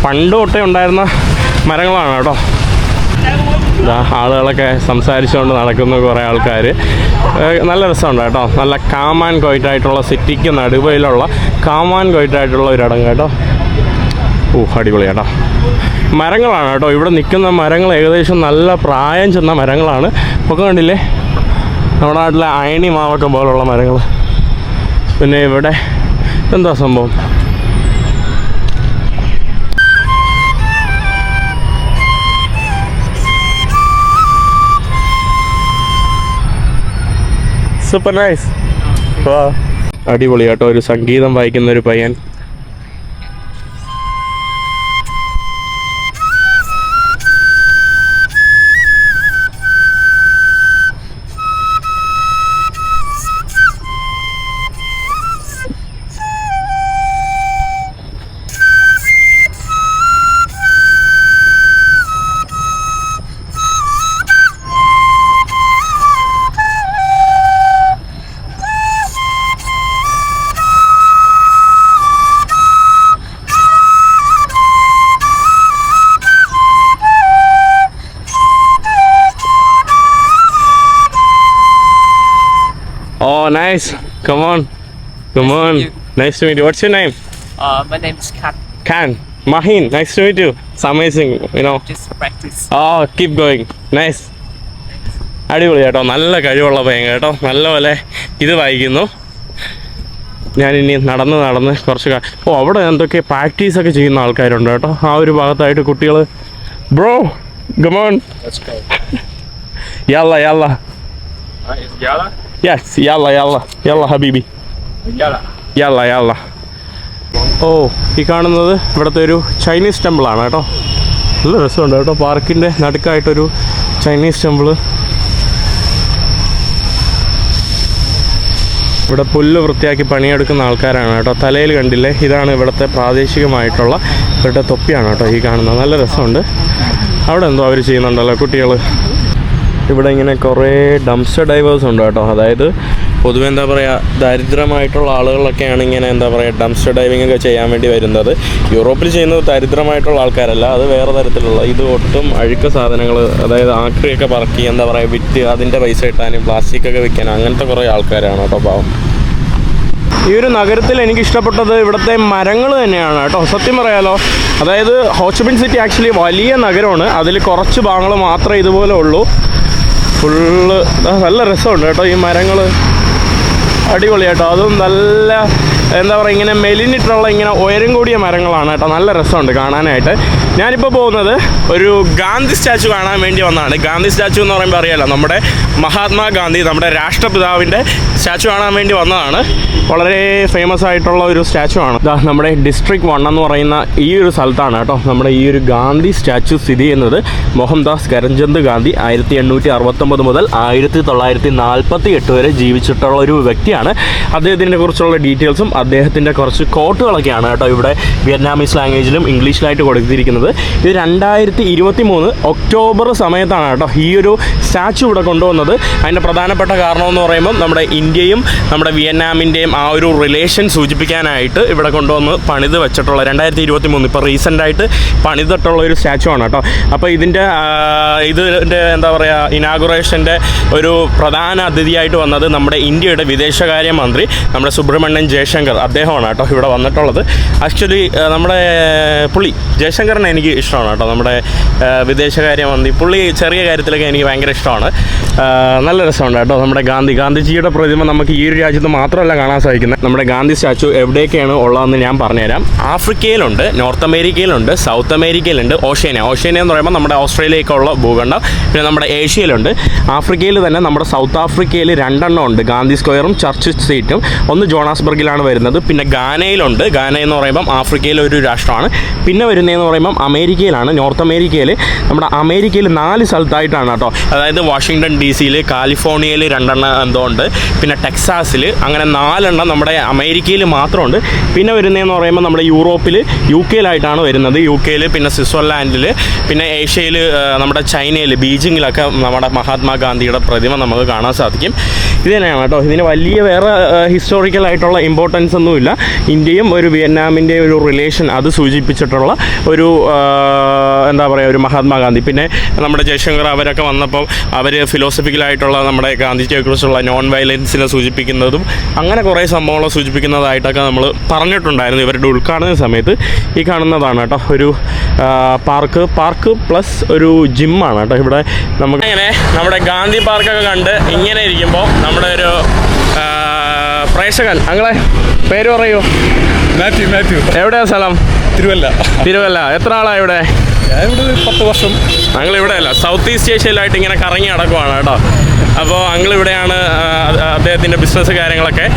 A: പണ്ട് തൊട്ടേ ഉണ്ടായിരുന്ന മരങ്ങളാണ് കേട്ടോ. ആളുകളൊക്കെ സംസാരിച്ചുകൊണ്ട് നടക്കുന്ന കുറേ ആൾക്കാർ. നല്ല രസമുണ്ട് കേട്ടോ. നല്ല കാം ആൻഡ് ക്വയറ്റായിട്ടുള്ള, സിറ്റിക്ക് നടുവയിലുള്ള കാം ആൻഡ് ക്വയറ്റായിട്ടുള്ള ഒരിടം കേട്ടോ. അടിപൊളി കേട്ടോ. മരങ്ങളാണ് കേട്ടോ ഇവിടെ നിൽക്കുന്ന മരങ്ങൾ. ഏകദേശം നല്ല പ്രായം ചെന്ന മരങ്ങളാണ്. ഒക്കെ കണ്ടില്ലേ, നമ്മുടെ നാട്ടിലെ അയണി മാവൊക്കെ പോലുള്ള മരങ്ങൾ. പിന്നെ ഇവിടെ എന്താ സംഭവം? Super nice. അടിപൊളി കേട്ടോ, ഒരു സംഗീതം വായിക്കുന്ന ഒരു പയ്യൻ. Oh, nice. Come on. Come on. Nice to meet you. What's your name?
E: My name is Kat.
A: Khan. Mahin. Nice to meet you. It's amazing, you know.
E: Just practice.
A: Oh, keep going. Nice. അടിപൊളി കേട്ടോ, നല്ല കഴിവുള്ള പയ്യൻ കേട്ടോ, നല്ലപോലെ ഇത് വായിക്കുന്നു. ഞാനിനി നടന്ന് കുറച്ച് അവിടെ എന്തൊക്കെ പ്രാക്ടീസൊക്കെ ചെയ്യുന്ന ആൾക്കാരുണ്ട് കേട്ടോ, ആ ഒരു ഭാഗത്തായിട്ട് കുട്ടികൾ. ബ്രോ, ഗമോൺ. യല്ല യല്ല.
B: Yalla?
A: Yes, yalla ഹബീബി. യല്ല. ഓ, ഈ കാണുന്നത് ഇവിടുത്തെ ഒരു ചൈനീസ് ടെമ്പിളാണ് കേട്ടോ. നല്ല രസമുണ്ട് കേട്ടോ, പാർക്കിൻ്റെ നടുക്കായിട്ടൊരു ചൈനീസ് ടെമ്പിള്. ഇവിടെ പുല്ല് വൃത്തിയാക്കി പണിയെടുക്കുന്ന ആൾക്കാരാണ് കേട്ടോ. തലയിൽ കണ്ടില്ലേ, ഇതാണ് ഇവിടുത്തെ പ്രാദേശികമായിട്ടുള്ള ഇവരുടെ തൊപ്പിയാണ് കേട്ടോ ഈ കാണുന്നത്. നല്ല രസമുണ്ട്. അവിടെ എന്തോ അവർ ചെയ്യുന്നുണ്ടല്ലോ കുട്ടികൾ. ഇവിടെ ഇങ്ങനെ കുറേ ഡംസ്റ്റർ ഡൈവേഴ്സ് ഉണ്ട് കേട്ടോ. അതായത് പൊതുവെ എന്താ പറയുക, ദരിദ്രമായിട്ടുള്ള ആളുകളൊക്കെയാണ് ഇങ്ങനെ എന്താ പറയുക ഡംസ്റ്റർ ഡൈവിംഗ് ഒക്കെ ചെയ്യാൻ വേണ്ടി വരുന്നത്. യൂറോപ്പിൽ ചെയ്യുന്നത് ദരിദ്രമായിട്ടുള്ള ആൾക്കാരല്ല, അത് വേറെ തരത്തിലുള്ള, ഇത് ഒട്ടും അഴുക്ക് സാധനങ്ങൾ, അതായത് ആക്രിയൊക്കെ പറക്കി എന്താ പറയുക വിറ്റ് അതിൻ്റെ പൈസ കിട്ടാനും പ്ലാസ്റ്റിക്കൊക്കെ വിൽക്കാനും അങ്ങനത്തെ കുറേ ആൾക്കാരാണ് കേട്ടോ പാവം. ഈ ഒരു നഗരത്തിൽ എനിക്ക് ഇഷ്ടപ്പെട്ടത് ഇവിടുത്തെ മരങ്ങൾ തന്നെയാണ് കേട്ടോ, സത്യം പറയാലോ. അതായത് ഹോച്ചിമിൻ സിറ്റി ആക്ച്വലി വലിയ നഗരമാണ്, അതിൽ കുറച്ച് ഭാഗങ്ങൾ മാത്രമേ ഇതുപോലെ ഉള്ളൂ. ഫുള്ള് നല്ല രസമുണ്ട് കേട്ടോ ഈ മരങ്ങൾ, അടിപൊളി കേട്ടോ. അതും നല്ല എന്താ പറയുക ഇങ്ങനെ മെലിഞ്ഞിട്ടുള്ള ഇങ്ങനെ ഉയരം കൂടിയ മരങ്ങളാണ് കേട്ടോ, നല്ല രസമുണ്ട് കാണാനായിട്ട്. ഞാനിപ്പോൾ പോകുന്നത് ഒരു ഗാന്ധി സ്റ്റാച്ചു കാണാൻ വേണ്ടി വന്നതാണ്. ഗാന്ധി സ്റ്റാച്ചു എന്ന് പറയുമ്പോൾ അറിയാലോ, നമ്മുടെ മഹാത്മാഗാന്ധി, നമ്മുടെ രാഷ്ട്രപിതാവിൻ്റെ സ്റ്റാച്ചു കാണാൻ വേണ്ടി വന്നതാണ്. വളരെ ഫേമസ് ആയിട്ടുള്ള ഒരു സ്റ്റാച്ചു ആണ്. നമ്മുടെ ഡിസ്ട്രിക്ട് 1 എന്ന് പറയുന്ന ഈ ഒരു സ്ഥലത്താണ് കേട്ടോ നമ്മുടെ ഈ ഒരു ഗാന്ധി സ്റ്റാച്ചു സ്ഥിതി ചെയ്യുന്നത്. മോഹൻദാസ് കരംചന്ദ് ഗാന്ധി 1869 മുതൽ 1948 വരെ ജീവിച്ചിട്ടുള്ള ഒരു വ്യക്തിയാണ്. അദ്ദേഹത്തിനെ കുറിച്ചുള്ള ഡീറ്റെയിൽസും അദ്ദേഹത്തിൻ്റെ കുറച്ച് കോട്ടുകളൊക്കെയാണ് കേട്ടോ ഇവിടെ വിയറ്റ്നാമീസ് ലാംഗ്വേജിലും ഇംഗ്ലീഷിലായിട്ട് കൊടുത്തിരിക്കുന്നത്. ഇത് 2023 ഒക്ടോബർ സമയത്താണ് കേട്ടോ ഈ ഒരു സ്റ്റാച്ചു ഇവിടെ കൊണ്ടുവന്നത്. അതിൻ്റെ പ്രധാനപ്പെട്ട കാരണം എന്ന് പറയുമ്പോൾ നമ്മുടെ ഇന്ത്യയും നമ്മുടെ വിയറ്റ്നാമിൻ്റെയും ആ ഒരു റിലേഷൻ സൂചിപ്പിക്കാനായിട്ട് ഇവിടെ കൊണ്ടുവന്ന് പണിത് വെച്ചിട്ടുള്ള 2023 ഇപ്പോൾ റീസെൻ്റായിട്ട് പണിതിട്ടുള്ള ഒരു സ്റ്റാച്ചു ആണ് കേട്ടോ. അപ്പോൾ ഇതിൻ്റെ എന്താ പറയുക ഇനാഗുറേഷൻ്റെ ഒരു പ്രധാന അതിഥിയായിട്ട് വന്നത് നമ്മുടെ ഇന്ത്യയുടെ വിദേശകാര്യമന്ത്രി നമ്മുടെ സുബ്രഹ്മണ്യൻ ജയശങ്കർ, അദ്ദേഹമാണ് കേട്ടോ ഇവിടെ വന്നിട്ടുള്ളത്. ആക്ച്വലി നമ്മുടെ പുള്ളി ജയശങ്കറിനെ എനിക്ക് ഇഷ്ടമാണ് കേട്ടോ, നമ്മുടെ വിദേശകാര്യമന്ത്രി. പുള്ളി ചെറിയ കാര്യത്തിലൊക്കെ എനിക്ക് ഭയങ്കര ഇഷ്ടമാണ്. നല്ല രസമുണ്ട് കേട്ടോ. നമ്മുടെ ഗാന്ധിജിയുടെ പ്രതിമ നമുക്ക് ഈ ഒരു രാജ്യത്ത് മാത്രമല്ല കാണാൻ സാധിക്കുന്നത്. നമ്മുടെ ഗാന്ധി സ്റ്റാച്ചു എവിടെയൊക്കെയാണ് ഉള്ളതെന്ന് ഞാൻ പറഞ്ഞുതരാം. ആഫ്രിക്കയിലുണ്ട്, നോർത്ത് അമേരിക്കയിലുണ്ട്, സൗത്ത് അമേരിക്കയിലുണ്ട്, ഓഷ്യാനിയ എന്ന് പറയുമ്പോൾ നമ്മുടെ ഓസ്ട്രേലിയയ്ക്കുള്ള ഭൂഖണ്ഡം. പിന്നെ നമ്മുടെ ഏഷ്യയിലുണ്ട്. ആഫ്രിക്കയിൽ തന്നെ നമ്മുടെ സൗത്ത് ആഫ്രിക്കയിൽ 2 ഉണ്ട്, ഗാന്ധി സ്ക്വയറും ചർച്ച് സ്ട്രീറ്റും. ഒന്ന് ജോണാസ്ബർഗിലാണ് വരുന്നത്. പിന്നെ ഗാനയിലുണ്ട്. ഗാന എന്ന് പറയുമ്പം ആഫ്രിക്കയിലെ ഒരു രാഷ്ട്രമാണ്. പിന്നെ വരുന്നതെന്ന് പറയുമ്പം അമേരിക്കയിലാണ്. നോർത്ത് അമേരിക്കയിൽ നമ്മുടെ അമേരിക്കയിൽ 4 സ്ഥലത്തായിട്ടാണ് കേട്ടോ. അതായത് വാഷിങ്ടൺ DC-യിൽ, കാലിഫോർണിയയിൽ 2 എന്തോ ഉണ്ട്, പിന്നെ ടെക്സാസിൽ, അങ്ങനെ 4 നമ്മുടെ അമേരിക്കയിൽ മാത്രമുണ്ട്. പിന്നെ വരുന്നതെന്ന് പറയുമ്പോൾ നമ്മുടെ യൂറോപ്പിൽ UK-യിലായിട്ടാണ് വരുന്നത്. UK-യിൽ, പിന്നെ സ്വിറ്റ്സർലാൻഡിൽ, പിന്നെ ഏഷ്യയിൽ നമ്മുടെ ചൈനയിൽ ബീജിങ്ങിലൊക്കെ നമ്മുടെ മഹാത്മാഗാന്ധിയുടെ പ്രതിമ നമുക്ക് കാണാൻ സാധിക്കും. ഇത് തന്നെയാണ് കേട്ടോ. ഇതിന് വലിയ വേറെ ഹിസ്റ്റോറിക്കലായിട്ടുള്ള ഇമ്പോർട്ടൻസ് ഒന്നുമില്ല. ഇന്ത്യയും ഒരു വിയറ്റ്നാമിൻ്റെ ഒരു റിലേഷൻ അത് സൂചിപ്പിച്ചിട്ടുള്ള ഒരു എന്താ പറയുക ഒരു മഹാത്മാഗാന്ധി. പിന്നെ നമ്മുടെ ജയശങ്കർ അവരൊക്കെ വന്നപ്പോൾ അവർ ഫിലോസഫിക്കലായിട്ടുള്ള നമ്മുടെ ഗാന്ധിജിയെക്കുറിച്ചുള്ള നോൺ വയലൻസിനെ സൂചിപ്പിക്കുന്നതും അങ്ങനെ കുറേ സംഭവങ്ങളെ സൂചിപ്പിക്കുന്നതായിട്ടൊക്കെ നമ്മൾ പറഞ്ഞിട്ടുണ്ടായിരുന്നു ഇവരുടെ ഉദ്ഘാടന സമയത്ത്. ഈ കാണുന്നതാണ് കേട്ടോ ഒരു പാർക്ക് പ്ലസ് ഒരു ജിമ്മാണ് കേട്ടോ ഇവിടെ. നമുക്ക് ഇങ്ങനെ നമ്മുടെ ഗാന്ധി പാർക്കൊക്കെ കണ്ട് ഇങ്ങനെ ഇരിക്കുമ്പോൾ നമ്മുടെ ഒരു പ്രേക്ഷകൻ, ഞങ്ങളെ പേര് പറയൂ.
B: മാത്യു.
A: എവിടെയാ സ്ഥലം?
B: തിരുവല്ല.
A: എത്ര ആളാണ് ഇവിടെ?
B: ഇവിടെ 10 വർഷം.
A: ഞങ്ങൾ ഇവിടെ അല്ല, സൗത്ത് ഈസ്റ്റ് ഏഷ്യയിലായിട്ട് ഇങ്ങനെ കറങ്ങി നടക്കുവാണ് കേട്ടോ. അപ്പോൾ അങ്കിൾ ഇവിടെയാണ്, അദ്ദേഹത്തിൻ്റെ ബിസിനസ് കാര്യങ്ങളൊക്കെ.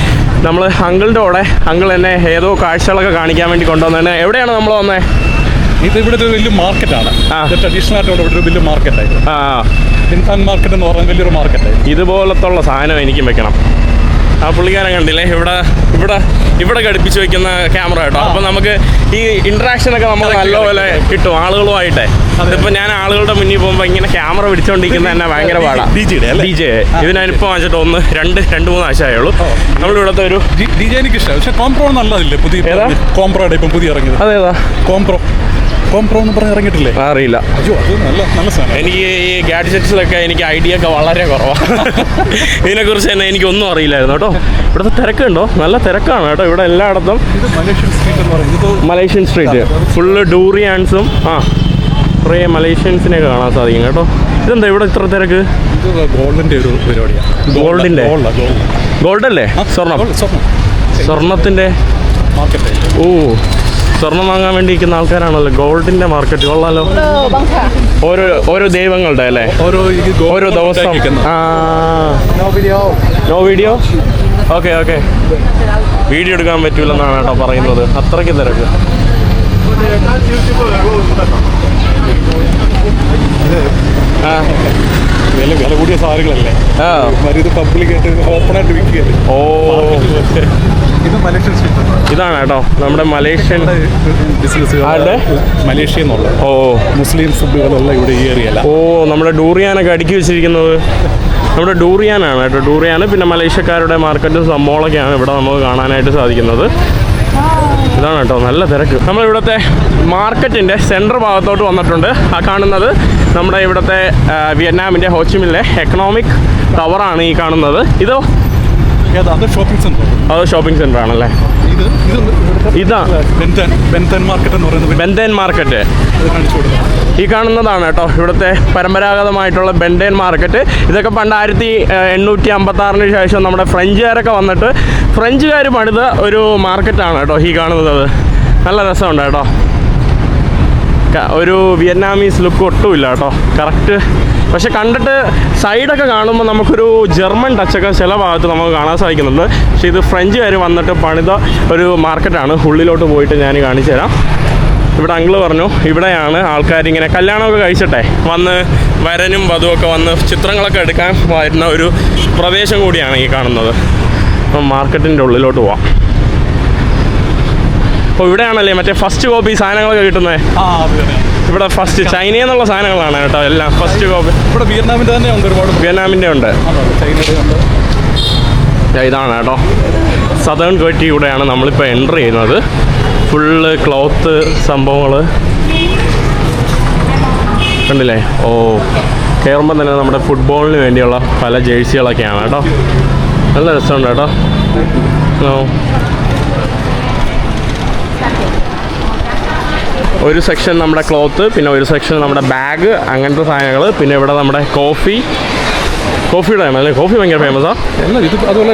A: നമ്മൾ അങ്കിളിൻ്റെ കൂടെ അങ്കിൾ എന്നെ ഏതോ കാഴ്ചകളൊക്കെ കാണിക്കാൻ വേണ്ടി കൊണ്ടുവന്നതിന്. എവിടെയാണ് നമ്മൾ വന്നത്?
B: ഇത് ഇവിടെ ഒരു വലിയ മാർക്കറ്റാണ്. ട്രഡീഷണൽ ആയിട്ടുള്ള ഇവിടെ ഒരു വലിയ മാർക്കറ്റായിരുന്നു. ഇൻഫാൻ മാർക്കറ്റ് എന്ന് പറഞ്ഞാൽ വലിയൊരു മാർക്കറ്റായിരുന്നു.
A: ഇതുപോലത്തുള്ള സാധനം എനിക്കും വെക്കണം. ആ പുള്ളിക്കാരൻ കണ്ടില്ലേ ഇവിടെ ഘടിപ്പിച്ച് വെക്കുന്ന ക്യാമറ കേട്ടോ. അപ്പോൾ നമുക്ക് ഈ ഇൻട്രാക്ഷനൊക്കെ നമ്മൾ നല്ലപോലെ കിട്ടും ആളുകളുമായിട്ടേ. ഇതിപ്പോൾ ഞാൻ ആളുകളുടെ മുന്നിൽ പോകുമ്പോൾ ഇങ്ങനെ ക്യാമറ പിടിച്ചുകൊണ്ടിരിക്കുന്ന തന്നെ ഭയങ്കര പാടാണ്. DJ ഇതിനിപ്പോൾ വാങ്ങിച്ചിട്ട് 2-3 ആഴ്ചയായുള്ളൂ. നമ്മളിവിടുത്തെ ഒരു
B: DJ എനിക്ക് ഇഷ്ടമാണ്. പക്ഷേ കോംപ്രോ നല്ലതില്ലേ? കോംപ്രോയുടെ ഇപ്പം പുതിയ ഇറങ്ങിയത്.
A: അതേതാ?
B: കോംപ്രോ എന്ന് പറഞ്ഞ് ഇറങ്ങിയിട്ടില്ലേ?
A: അറിയില്ല.
B: അയ്യോ, അത് നല്ല സാധനം.
A: എനിക്ക് ഈ ഗാഡ്ജറ്റ്സിലൊക്കെ എനിക്ക് ഐഡിയ ഒക്കെ വളരെ കുറവാണ്. ഇതിനെക്കുറിച്ച് തന്നെ എനിക്കൊന്നും അറിയില്ലായിരുന്നു കേട്ടോ. ഇവിടുത്തെ തിരക്കുണ്ടോ? നല്ല തിരക്കാണ് കേട്ടോ ഇവിടെ എല്ലായിടത്തും.
B: ഇത് മലേഷ്യൻ സ്ട്രീറ്റ് എന്ന് പറയുന്നത്.
A: മലേഷ്യൻ സ്ട്രീറ്റ് ഫുള്ള് ഡൂറിയാൻസും കുറേ മലേഷ്യൻസിനെ കാണാൻ സാധിക്കും കേട്ടോ. ഇതെന്താ ഇവിടെ ഇത്ര തിരക്ക്?
B: ഗോൾഡിൻ്റെ ഒരു പരിപാടിയാണ്.
A: ഗോൾഡല്ലേ? സ്വർണത്തിൻ്റെ
B: മാർക്കറ്റ്.
A: ഓ, സ്വർണം വാങ്ങാൻ വേണ്ടി ഇരിക്കുന്ന ആൾക്കാരാണല്ലോ. ഗോൾഡിൻ്റെ മാർക്കറ്റ് കൊള്ളാലോ. ഓരോ ദൈവങ്ങളുടെ അല്ലേ? ഓരോ ദിവസം. No video. ഓക്കെ വീഡിയോ എടുക്കാൻ പറ്റൂലെന്നാണ് കേട്ടോ പറയുന്നത്. അത്രയ്ക്ക് തിരക്ക്.
B: വില കൂടിയ സാധനങ്ങളല്ലേ? ഇത് പബ്ലിക്കായിട്ട് ഓപ്പണായിട്ട് വിൽക്കുകയല്ലേ.
A: ഓ,
B: ഇത് മലേഷ്യൻ സ്ട്രീറ്റ്.
A: ഇതാണ് കേട്ടോ നമ്മുടെ മലേഷ്യൻ
B: ബിസിനസ്. മലേഷ്യ എന്നുള്ള മുസ്ലിം ഫുഡുകളെല്ലാം ഇവിടെ ഈ ഏരിയല്ല.
A: ഓ, നമ്മുടെ ഡൂറിയാനൊക്കെ അടുക്കി വെച്ചിരിക്കുന്നത് നമ്മുടെ ഡൂറിയാനാണ് കേട്ടോ. ഡൂറിയാന് പിന്നെ മലേഷ്യക്കാരുടെ മാർക്കറ്റും സംഭവങ്ങളൊക്കെയാണ് ഇവിടെ നമുക്ക് കാണാനായിട്ട് സാധിക്കുന്നത്. ഇതാണ് കേട്ടോ നല്ല തിരക്ക്. നമ്മളിവിടുത്തെ മാർക്കറ്റിൻ്റെ സെൻട്രൽ ഭാഗത്തോട്ട് വന്നിട്ടുണ്ട്. ആ കാണുന്നത് നമ്മുടെ ഇവിടുത്തെ വിയറ്റ്നാമിൻ്റെ ഹോച്ചിമിലെ എക്കണോമിക് ടവറാണ് ഈ കാണുന്നത്. ഇതോ?
B: അത്
A: ഷോപ്പിംഗ് സെൻ്റർ ആണല്ലേ? ഇതാ
B: ബെന്തൻ മാർക്കറ്റ് എന്ന് പറയുന്നത്.
A: ബെന്തൻ മാർക്കറ്റ് ഈ കാണുന്നതാണ് കേട്ടോ ഇവിടുത്തെ പരമ്പരാഗതമായിട്ടുള്ള ബെന്തൻ മാർക്കറ്റ്. ഇതൊക്കെ പണ്ട് 1856 ശേഷം നമ്മുടെ ഫ്രഞ്ചുകാരൊക്കെ വന്നിട്ട് ഫ്രഞ്ചുകാർ പണിത ഒരു മാർക്കറ്റാണ് കേട്ടോ ഈ കാണുന്നത്. നല്ല രസമുണ്ട് കേട്ടോ. ഒരു വിയറ്റ്നാമീസ് ലുക്ക് ഒട്ടുമില്ല കേട്ടോ. കറക്റ്റ്. പക്ഷെ കണ്ടിട്ട് സൈഡൊക്കെ കാണുമ്പോൾ നമുക്കൊരു ജർമ്മൻ ടച്ചൊക്കെ ചില ഭാഗത്ത് നമുക്ക് കാണാൻ സാധിക്കുന്നുണ്ട്. പക്ഷേ ഇത് ഫ്രഞ്ചുകാർ വന്നിട്ട് പണിത ഒരു മാർക്കറ്റാണ്. ഉള്ളിലോട്ട് പോയിട്ട് ഞാൻ കാണിച്ചു തരാം. ഇവിടെ അങ്കിള് പറഞ്ഞു ഇവിടെയാണ് ആൾക്കാരിങ്ങനെ കല്യാണമൊക്കെ കഴിച്ചിട്ടെ വന്ന് വരനും വധുവൊക്കെ വന്ന് ചിത്രങ്ങളൊക്കെ എടുക്കാൻ വരുന്ന ഒരു പ്രദേശം കൂടിയാണ് ഈ കാണുന്നത്. അപ്പം മാർക്കറ്റിൻ്റെ ഉള്ളിലോട്ട് പോവാം. അപ്പോൾ ഇവിടെയാണല്ലേ മറ്റേ ഫസ്റ്റ് കോപ്പി സാധനങ്ങളൊക്കെ കിട്ടുന്നത്? ഇവിടെ ഫസ്റ്റ് ചൈനയിൽ നിന്നുള്ള സാധനങ്ങളാണ് കേട്ടോ എല്ലാം ഫസ്റ്റ് കോപ്പി.
B: ഇവിടെ വിയറ്റ്നാമിൻ്റെ തന്നെ ഉണ്ട്, ഒരുപാട്
A: വിയറ്റ്നാമിൻ്റെ ഉണ്ട്,
B: ചൈനയുടെ ഉണ്ട്.
A: ഇതാണ് കേട്ടോ സദേൺ ഗേറ്റിലൂടെയാണ് നമ്മളിപ്പോൾ എൻ്റർ ചെയ്യുന്നത്. ഫുള്ള് ക്ലോത്ത് സംഭവങ്ങൾ കണ്ടില്ലേ? ഓ, കയറുമ്പോൾ തന്നെ നമ്മുടെ ഫുട്ബോളിന് വേണ്ടിയുള്ള പല ജേഴ്സികളൊക്കെയാണ് കേട്ടോ. നല്ല രസമുണ്ട് കേട്ടോ. ഒരു സെക്ഷൻ നമ്മുടെ ക്ലോത്ത്, പിന്നെ ഒരു സെക്ഷൻ നമ്മുടെ ബാഗ്, അങ്ങനത്തെ സാധനങ്ങൾ. പിന്നെ ഇവിടെ നമ്മുടെ കോഫിയുടെ ആണല്ലേ? കോഫി ഭയങ്കര ഫേമസാ.
B: ഇത് അതുപോലെ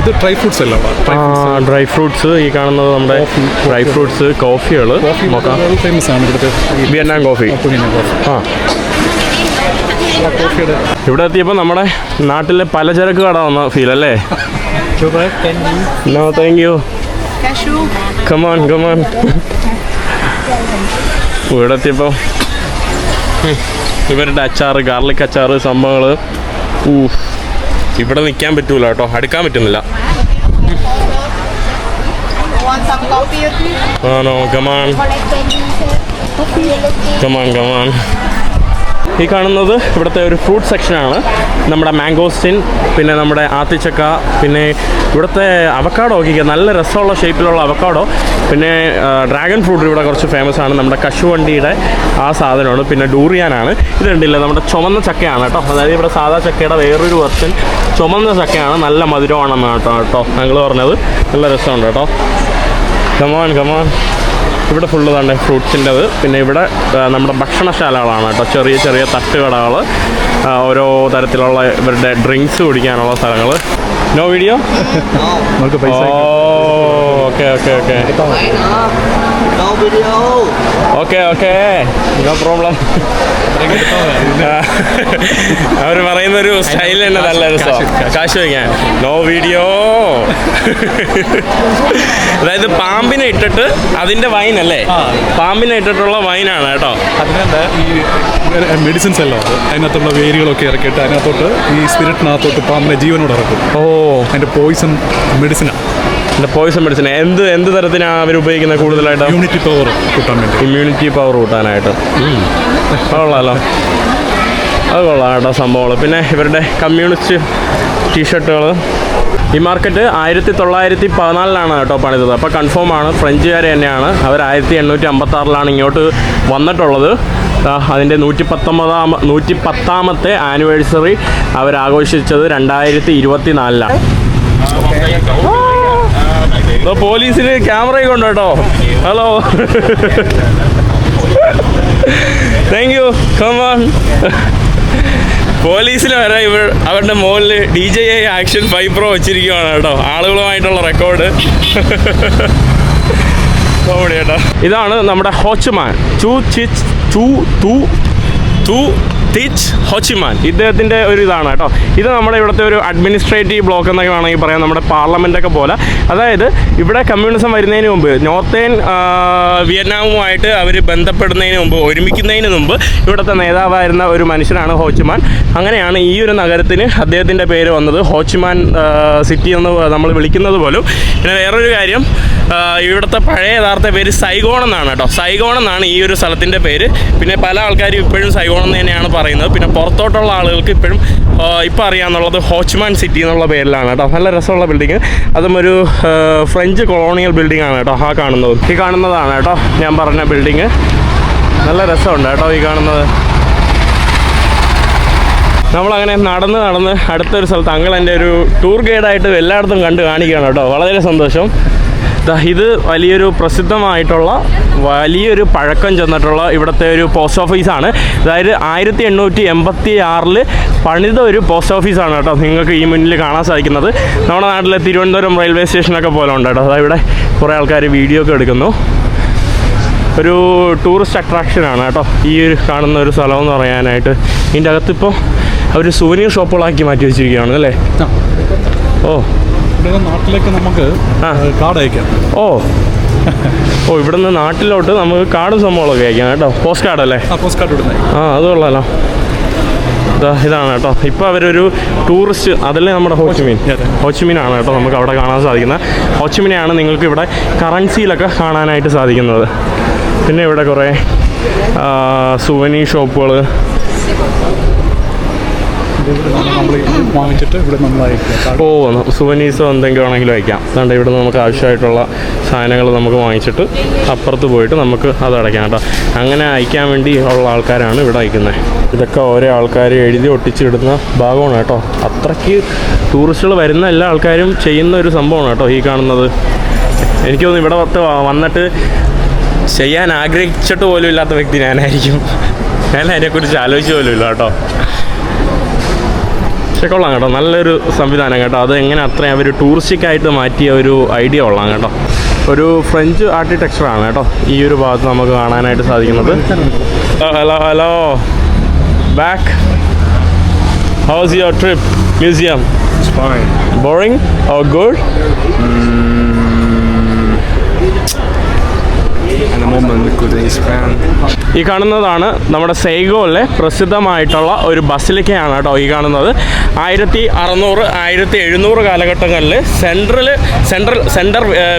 B: ഇത് ഡ്രൈ ഫ്രൂട്ട്സ് അല്ല?
A: ഡ്രൈ ഫ്രൂട്ട്സ് ഈ കാണുന്നത് നമ്മുടെ ഡ്രൈ ഫ്രൂട്ട്സ്, കോഫികൾ
B: ഫേമസ് ആണ് ഇവിടുത്തെ
A: വിയറ്റ്നാം കോഫി. ഇവിടെ എത്തിയപ്പോൾ നമ്മുടെ നാട്ടിലെ പലചരക്ക് കട വന്ന ഫീൽ അല്ലേ? No thank you. കമോൺ ഇവിടെ എത്തിയപ്പോൾ ഇവരുടെ അച്ചാറ്, ഗാർലിക് അച്ചാറ് സംഭവങ്ങൾ. ഇവിടെ നിൽക്കാൻ പറ്റൂല കേട്ടോ, അടുക്കാൻ പറ്റുന്നില്ല. ആണോ? കമാൺ. ഈ കാണുന്നത് ഇവിടുത്തെ ഒരു ഫ്രൂട്ട് സെക്ഷനാണ്. നമ്മുടെ മാംഗോസ്റ്റിൻ, പിന്നെ നമ്മുടെ ആത്തിച്ചക്ക, പിന്നെ ഇവിടുത്തെ അവക്കാഡോ നോക്കിക്കുക, നല്ല രസമുള്ള ഷേപ്പിലുള്ള അവക്കാഡോ. പിന്നെ ഡ്രാഗൺ ഫ്രൂട്ട് ഇവിടെ കുറച്ച് ഫേമസ് ആണ്. നമ്മുടെ കശുവണ്ടിയുടെ ആ സാധനമാണ്. പിന്നെ ഡൂറിയാനാണ്. ഇത് കണ്ടില്ല, നമ്മുടെ ചുമന്ന ചക്കയാണ് കേട്ടോ. അതായത് ഇവിടെ സാധാ ചക്കയുടെ വേറൊരു വെർഷൻ ചുമന്ന ചക്കയാണ്. നല്ല മധുരമാണെന്നാണ് കേട്ടോ ഞങ്ങൾ പറഞ്ഞത്. നല്ല രസമുണ്ട് കേട്ടോ. കമാൺ. ഇവിടെ ഫുള്ള് തന്നെ ഫ്രൂട്ട്സിൻ്റെത്. പിന്നെ ഇവിടെ നമ്മുടെ ഭക്ഷണശാലകളാണ് കേട്ടോ. ചെറിയ തട്ടുകടകൾ, ഓരോ തരത്തിലുള്ള ഇവരുടെ ഡ്രിങ്ക്സ് കുടിക്കാനുള്ള സ്ഥലങ്ങൾ. No video?
B: നമുക്ക് പൈസ.
A: Okay okay okay
D: No video.
A: Okay okay no problem. അവർ പറയുന്നൊരു സ്റ്റൈൽ തന്നെ നല്ല രസം. കാശ് വയ്ക്കാൻ നോ വീഡിയോ. അതായത് പാമ്പിനെ ഇട്ടിട്ട് അതിൻ്റെ വൈൻ അല്ലേ? പാമ്പിനെ ഇട്ടിട്ടുള്ള വൈനാണ് കേട്ടോ.
B: അതിനെന്താ ഈ മെഡിസിൻസ് എല്ലാം ഉണ്ട്, അതിനകത്തുള്ള വേരുകളൊക്കെ ഇറക്കിയിട്ട് അതിനകത്തോട്ട് ഈ സ്പിരിറ്റിനകത്തോട്ട് പാമ്പിനെ ജീവനോട് ഇറക്കും.
A: ഓ,
B: അതിൻ്റെ പോയിസൺ മെഡിസിനാണ്.
A: പോയിസൺ മെഡിസിൻ എന്ത് തരത്തിനാണ് അവർ ഉപയോഗിക്കുന്നത് കൂടുതലായിട്ട്?
B: ഇമ്മ്യൂണിറ്റി പവർ കൂട്ടാൻ വേണ്ടി.
A: ഇമ്മ്യൂണിറ്റി പവർ കൂട്ടാനായിട്ട്. കൊള്ളാമല്ലോ, അത് കൊള്ളാം കേട്ടോ സംഭവങ്ങൾ. പിന്നെ ഇവരുടെ കമ്മ്യൂണിസ്റ്റ് ടീഷർട്ടുകൾ. ഈ മാർക്കറ്റ് 1914 കേട്ടോ പണിതത്. അപ്പോൾ കൺഫേം ആണ്, ഫ്രഞ്ചുകാർ തന്നെയാണ്. അവർ 1856 ഇങ്ങോട്ട് വന്നിട്ടുള്ളത്. അതിൻ്റെ 110ാമത്തെ ആനിവേഴ്സറി അവരാഘോഷിച്ചത് 2024. പോലീസിന് ക്യാമറയൊക്കെ ഉണ്ട് കേട്ടോ. Hello, thank you. കമോൺ. പോലീസിന് വരെ അവരുടെ മുകളിൽ DJI Action 5 Pro വെച്ചിരിക്കുകയാണ് കേട്ടോ, ആളുകളുമായിട്ടുള്ള റെക്കോർഡ്. കേട്ടോ, ഇതാണ് നമ്മുടെ ഹോച്ച്മാൻ തിച്ച് ഹോച്ചിമാൻ. ഇദ്ദേഹത്തിൻ്റെ ഒരു ഇതാണ് കേട്ടോ. ഇത് നമ്മുടെ ഇവിടുത്തെ ഒരു അഡ്മിനിസ്ട്രേറ്റീവ് ബ്ലോക്ക് എന്നൊക്കെ വേണമെങ്കിൽ പറയാം, നമ്മുടെ പാർലമെൻറ്റൊക്കെ പോലെ. അതായത് ഇവിടെ കമ്മ്യൂണിസം വരുന്നതിന് മുമ്പ്, നോർത്തേൺ വിയറ്റ്നാമുമായിട്ട് അവർ ബന്ധപ്പെടുന്നതിന് മുമ്പ്, ഒരുമിക്കുന്നതിന് മുമ്പ് ഇവിടുത്തെ നേതാവായിരുന്ന ഒരു മനുഷ്യനാണ് ഹോച്ചിമാൻ. അങ്ങനെയാണ് ഈ ഒരു നഗരത്തിന് അദ്ദേഹത്തിൻ്റെ പേര് വന്നത്, ഹോച്ചിമാൻ സിറ്റി എന്ന് നമ്മൾ വിളിക്കുന്നത് പോലും. പിന്നെ വേറൊരു കാര്യം, ഇവിടുത്തെ പഴയ യഥാർത്ഥ പേര് സൈഗോൺ എന്നാണ് കേട്ടോ. സൈഗോൺ എന്നാണ് ഈ ഒരു സ്ഥലത്തിൻ്റെ പേര്. പിന്നെ പല ആൾക്കാരും ഇപ്പോഴും സൈഗോൺ എന്ന് തന്നെയാണ് പറയുന്നത്. പിന്നെ പുറത്തോട്ടുള്ള ആളുകൾക്ക് ഇപ്പോഴും ഇപ്പോൾ അറിയാമെന്നുള്ളത് ഹോച്ച്മാൻ സിറ്റി എന്നുള്ള പേരിലാണ് കേട്ടോ. നല്ല രസമുള്ള ബിൽഡിങ്, അതും ഒരു ഫ്രഞ്ച് കൊളോണിയൽ ബിൽഡിംഗ് ആണ് കേട്ടോ. ഈ കാണുന്നതാണ് കേട്ടോ ഞാൻ പറഞ്ഞ ബിൽഡിങ്. നല്ല രസമുണ്ട് കേട്ടോ ഈ കാണുന്നത്. നമ്മളങ്ങനെ നടന്ന് അടുത്തൊരു സ്ഥലത്ത് അങ്കിൾ എൻ്റെ ഒരു ടൂർ ഗൈഡായിട്ട് എല്ലായിടത്തും കണ്ട് കാണിക്കുകയാണ് കേട്ടോ. വളരെ സന്തോഷം. ഇത് വലിയൊരു പ്രസിദ്ധമായിട്ടുള്ള വലിയൊരു പഴക്കം ചെന്നിട്ടുള്ള ഇവിടുത്തെ ഒരു പോസ്റ്റ് ഓഫീസാണ്. അതായത് 1886 പണിത ഒരു പോസ്റ്റ് ഓഫീസാണ് കേട്ടോ. നിങ്ങൾക്ക് ഈ മുന്നിൽ കാണാൻ സാധിക്കുന്നത് നമ്മുടെ നാട്ടിലെ തിരുവനന്തപുരം റെയിൽവേ സ്റ്റേഷനൊക്കെ പോലെ ഉണ്ട് കേട്ടോ. അതായത് ഇവിടെ കുറേ ആൾക്കാർ വീഡിയോ ഒക്കെ എടുക്കുന്നു. ഒരു ടൂറിസ്റ്റ് അട്രാക്ഷനാണ് കേട്ടോ ഈ ഒരു കാണുന്ന ഒരു സ്ഥലം എന്ന് പറയാനായിട്ട്. ഇതിൻ്റെ അകത്തിപ്പോൾ അവർ സൂനിയർ ഷോപ്പുകളാക്കി മാറ്റി വെച്ചിരിക്കുകയാണ് അല്ലേ? ഓ,
B: നാട്ടിലേക്ക് നമുക്ക് കാർഡ് അയക്കാം.
A: ഓ, ഇവിടെ നിന്ന് നാട്ടിലോട്ട് നമുക്ക് കാർഡും സംഭവങ്ങളൊക്കെ അയക്കാം കേട്ടോ. പോസ്റ്റ് കാർഡ് അല്ലേ?
B: പോസ്റ്റ് കാർഡ് ഇടുന്നത്.
A: അത് കൊള്ളാലോ. ഇതാണ് കേട്ടോ. ഇപ്പോൾ അവരൊരു ടൂറിസ്റ്റ്, അതല്ലേ നമ്മുടെ ഹോച്ചിമീനാണ് കേട്ടോ നമുക്ക് അവിടെ കാണാൻ സാധിക്കുന്നത്. ഹോച്ചിമീനെയാണ് നിങ്ങൾക്ക് ഇവിടെ കറൻസിയിലൊക്കെ കാണാനായിട്ട് സാധിക്കുന്നത്. പിന്നെ ഇവിടെ കുറേ സുവനീർ ഷോപ്പുകൾ. സുവനീസോ എന്തെങ്കിലും ആണെങ്കിലും വയ്ക്കാം. അതുകൊണ്ട് ഇവിടെ നമുക്ക് ആവശ്യമായിട്ടുള്ള സാധനങ്ങൾ നമുക്ക് വാങ്ങിച്ചിട്ട് അപ്പുറത്ത് പോയിട്ട് നമുക്ക് അത് അടയ്ക്കാം കേട്ടോ. അങ്ങനെ അയക്കാൻ വേണ്ടി ഉള്ള ആൾക്കാരാണ് ഇവിടെ അയക്കുന്നത്. ഇതൊക്കെ ഓരോ ആൾക്കാർ എഴുതി ഒട്ടിച്ചിടുന്ന ഭാഗമാണ് കേട്ടോ. അത്രയ്ക്ക് ടൂറിസ്റ്റുകൾ വരുന്ന എല്ലാ ആൾക്കാരും ചെയ്യുന്ന ഒരു സംഭവമാണ് കേട്ടോ ഈ കാണുന്നത്. എനിക്ക് തോന്നുന്നു ഇവിടെ വന്നിട്ട് ചെയ്യാൻ ആഗ്രഹിച്ചിട്ട് പോലും ഇല്ലാത്ത വ്യക്തി ഞാനായിരിക്കും. ഞാൻ അതിനെക്കുറിച്ച് ആലോചിച്ച് പോലും ഇല്ല കേട്ടോ. പക്ഷേ കൊള്ളാം കേട്ടോ, നല്ലൊരു സംവിധാനം കേട്ടോ. അത് എങ്ങനെ അത്രയും അവർ ടൂറിസ്റ്റിക്കായിട്ട് മാറ്റിയ ഒരു ഐഡിയ കൊള്ളാം കേട്ടോ. ഒരു ഫ്രഞ്ച് ആർക്കിടെക്ചറാണ് കേട്ടോ ഈ ഒരു ഭാഗത്ത് നമുക്ക് കാണാനായിട്ട് സാധിക്കുന്നത്. Hello back. House your trip museum? Boring or good? ഈ കാണുന്നതാണ് നമ്മുടെ സെയ്ഗോളിലെ പ്രസിദ്ധമായിട്ടുള്ള ഒരു ബസിലിക്കയാണ് കേട്ടോ ഈ കാണുന്നത്. 1600 1700 കാലഘട്ടങ്ങളിൽ സെൻട്രൽ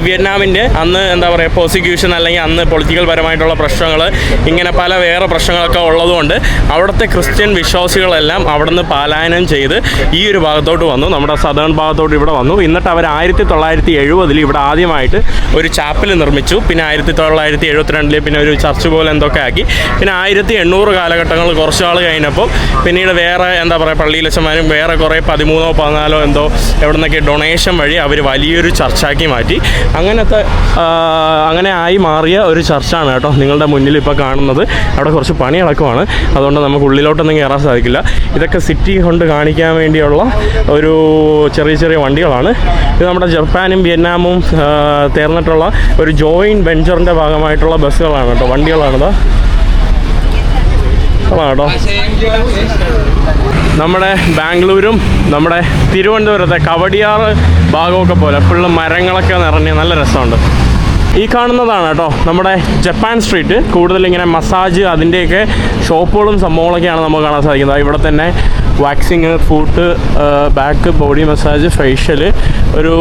A: വിയറ്റ്നാമിൻ്റെ അന്ന് എന്താ പറയുക പ്രോസിക്യൂഷൻ അല്ലെങ്കിൽ അന്ന് പൊളിറ്റിക്കൽ പരമായിട്ടുള്ള പ്രശ്നങ്ങൾ ഇങ്ങനെ പല വേറെ പ്രശ്നങ്ങളൊക്കെ ഉള്ളതുകൊണ്ട് അവിടുത്തെ ക്രിസ്ത്യൻ വിശ്വാസികളെല്ലാം അവിടുന്ന് പലായനം ചെയ്ത് ഈ ഒരു ഭാഗത്തോട്ട് വന്നു, നമ്മുടെ സദേൺ ഭാഗത്തോട്ട് ഇവിടെ വന്നു. എന്നിട്ട് അവർ 1970 ഇവിടെ ആദ്യമായിട്ട് ഒരു ചാപ്പൽ നിർമ്മിച്ചു. പിന്നെ 1972 പിന്നെ ഒരു ചർച്ച് പോലെ എന്തൊക്കെ ആക്കി. പിന്നെ 1800 കാലഘട്ടങ്ങൾ കുറച്ച് നാൾ കഴിഞ്ഞപ്പോൾ പിന്നീട് വേറെ എന്താ പറയുക പള്ളിയിലച്ചന്മാരും വേറെ കുറേ 13ഓ 14ഓ എന്തോ എവിടെ നിന്നൊക്കെ ഡൊണേഷൻ വഴി അവർ വലിയൊരു ചർച്ചാക്കി മാറ്റി. അങ്ങനെ ആയി മാറിയ ഒരു ചർച്ചാണ് കേട്ടോ നിങ്ങളുടെ മുന്നിൽ ഇപ്പോൾ കാണുന്നത്. അവിടെ കുറച്ച് പണി നടക്കുവാണ്, അതുകൊണ്ട് നമുക്ക് ഉള്ളിലോട്ടൊന്നും കയറാൻ സാധിക്കില്ല. ഇതൊക്കെ സിറ്റി കൊണ്ട് കാണിക്കാൻ വേണ്ടിയുള്ള ഒരു ചെറിയ ചെറിയ വണ്ടികളാണ്. ഇത് നമ്മുടെ ജപ്പാനും വിയറ്റ്നാമും ചേർന്നിട്ടുള്ള ഒരു ജോയിൻറ്റ് വെഞ്ചറിൻ്റെ ഭാഗമായിട്ടുള്ള ബസ്സുകളാണ് കേട്ടോ, വണ്ടികളാണിത് കേട്ടോ. നമ്മുടെ ബാംഗ്ലൂരും നമ്മുടെ തിരുവനന്തപുരത്തെ കവടിയാർ ഭാഗമൊക്കെ പോലെ ഫുള്ള് മരങ്ങളൊക്കെ നിറഞ്ഞ് നല്ല രസമുണ്ട്. ഈ കാണുന്നതാണ് കേട്ടോ നമ്മുടെ ജപ്പാൻ സ്ട്രീറ്റ്. കൂടുതലിങ്ങനെ മസാജ് അതിൻ്റെയൊക്കെ ഷോപ്പുകളും സംഭവങ്ങളൊക്കെയാണ് നമുക്ക് കാണാൻ സാധിക്കുന്നത്. ഇവിടെ തന്നെ waxing, foot, back, body massage, facial, ഒരു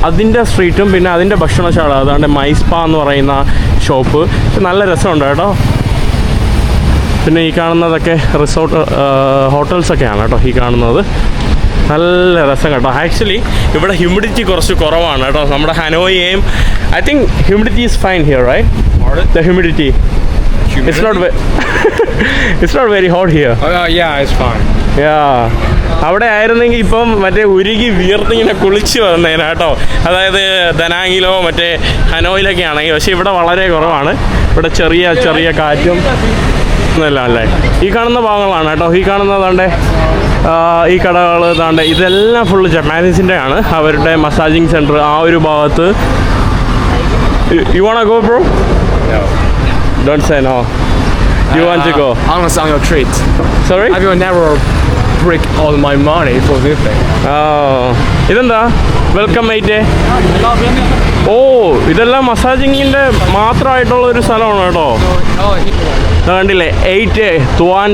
A: അതിൻ്റെ സ്ട്രീറ്റും പിന്നെ അതിൻ്റെ ഭക്ഷണശാല, അതാണ്ട് മൈസ്പ എന്ന് പറയുന്ന ഷോപ്പ്. നല്ല രസമുണ്ട് കേട്ടോ. പിന്നെ ഈ കാണുന്നതൊക്കെ റിസോർട്ട് ഹോട്ടൽസൊക്കെയാണ് കേട്ടോ ഈ കാണുന്നത്. നല്ല രസം കേട്ടോ. ആക്ച്വലി ഇവിടെ ഹ്യൂമിഡിറ്റി കുറച്ച് കുറവാണ് കേട്ടോ. നമ്മുടെ ഹനോയിയെയും I think humidity is fine here right? The humidity it's not very hot here.
B: Yeah, it's fine.
A: അവിടെ ആയിരുന്നെങ്കിൽ ഇപ്പം മറ്റേ ഉരുകി വിയർത്തിങ്ങനെ കുളിച്ച് വന്നേനെ കേട്ടോ. അതായത് ദനാങ്ങിലോ മറ്റേ ഹനോയിലൊക്കെ ആണെങ്കിൽ. പക്ഷേ ഇവിടെ വളരെ കുറവാണ്. ഇവിടെ ചെറിയ ചെറിയ കാറ്റും ഒന്നുമില്ല അല്ലേ. ഈ കാണുന്ന ഭാഗങ്ങളാണ് കേട്ടോ. ഈ കാണുന്നതാണ്ട് ഈ കടകൾ താണ്ട് ഇതെല്ലാം ഫുള്ള് ജപ്പാനീസിൻ്റെ ആണ്. അവരുടെ മസാജിങ് സെൻറ്റർ ആ ഒരു ഭാഗത്ത്. You wanna go bro?
B: No.
A: Don't say no. You want to go?
B: Honestly, on your treat.
A: Sorry?
B: I will never break all my money for this thing.
A: ഇതെന്താ വെൽക്കം മൈറ്റേ? ഓ, ഇതെല്ലാം മസാജിങ്ങിൻ്റെ മാത്രമായിട്ടുള്ള ഒരു സ്ഥലമാണ് കേട്ടോ. കണ്ടില്ലേ 8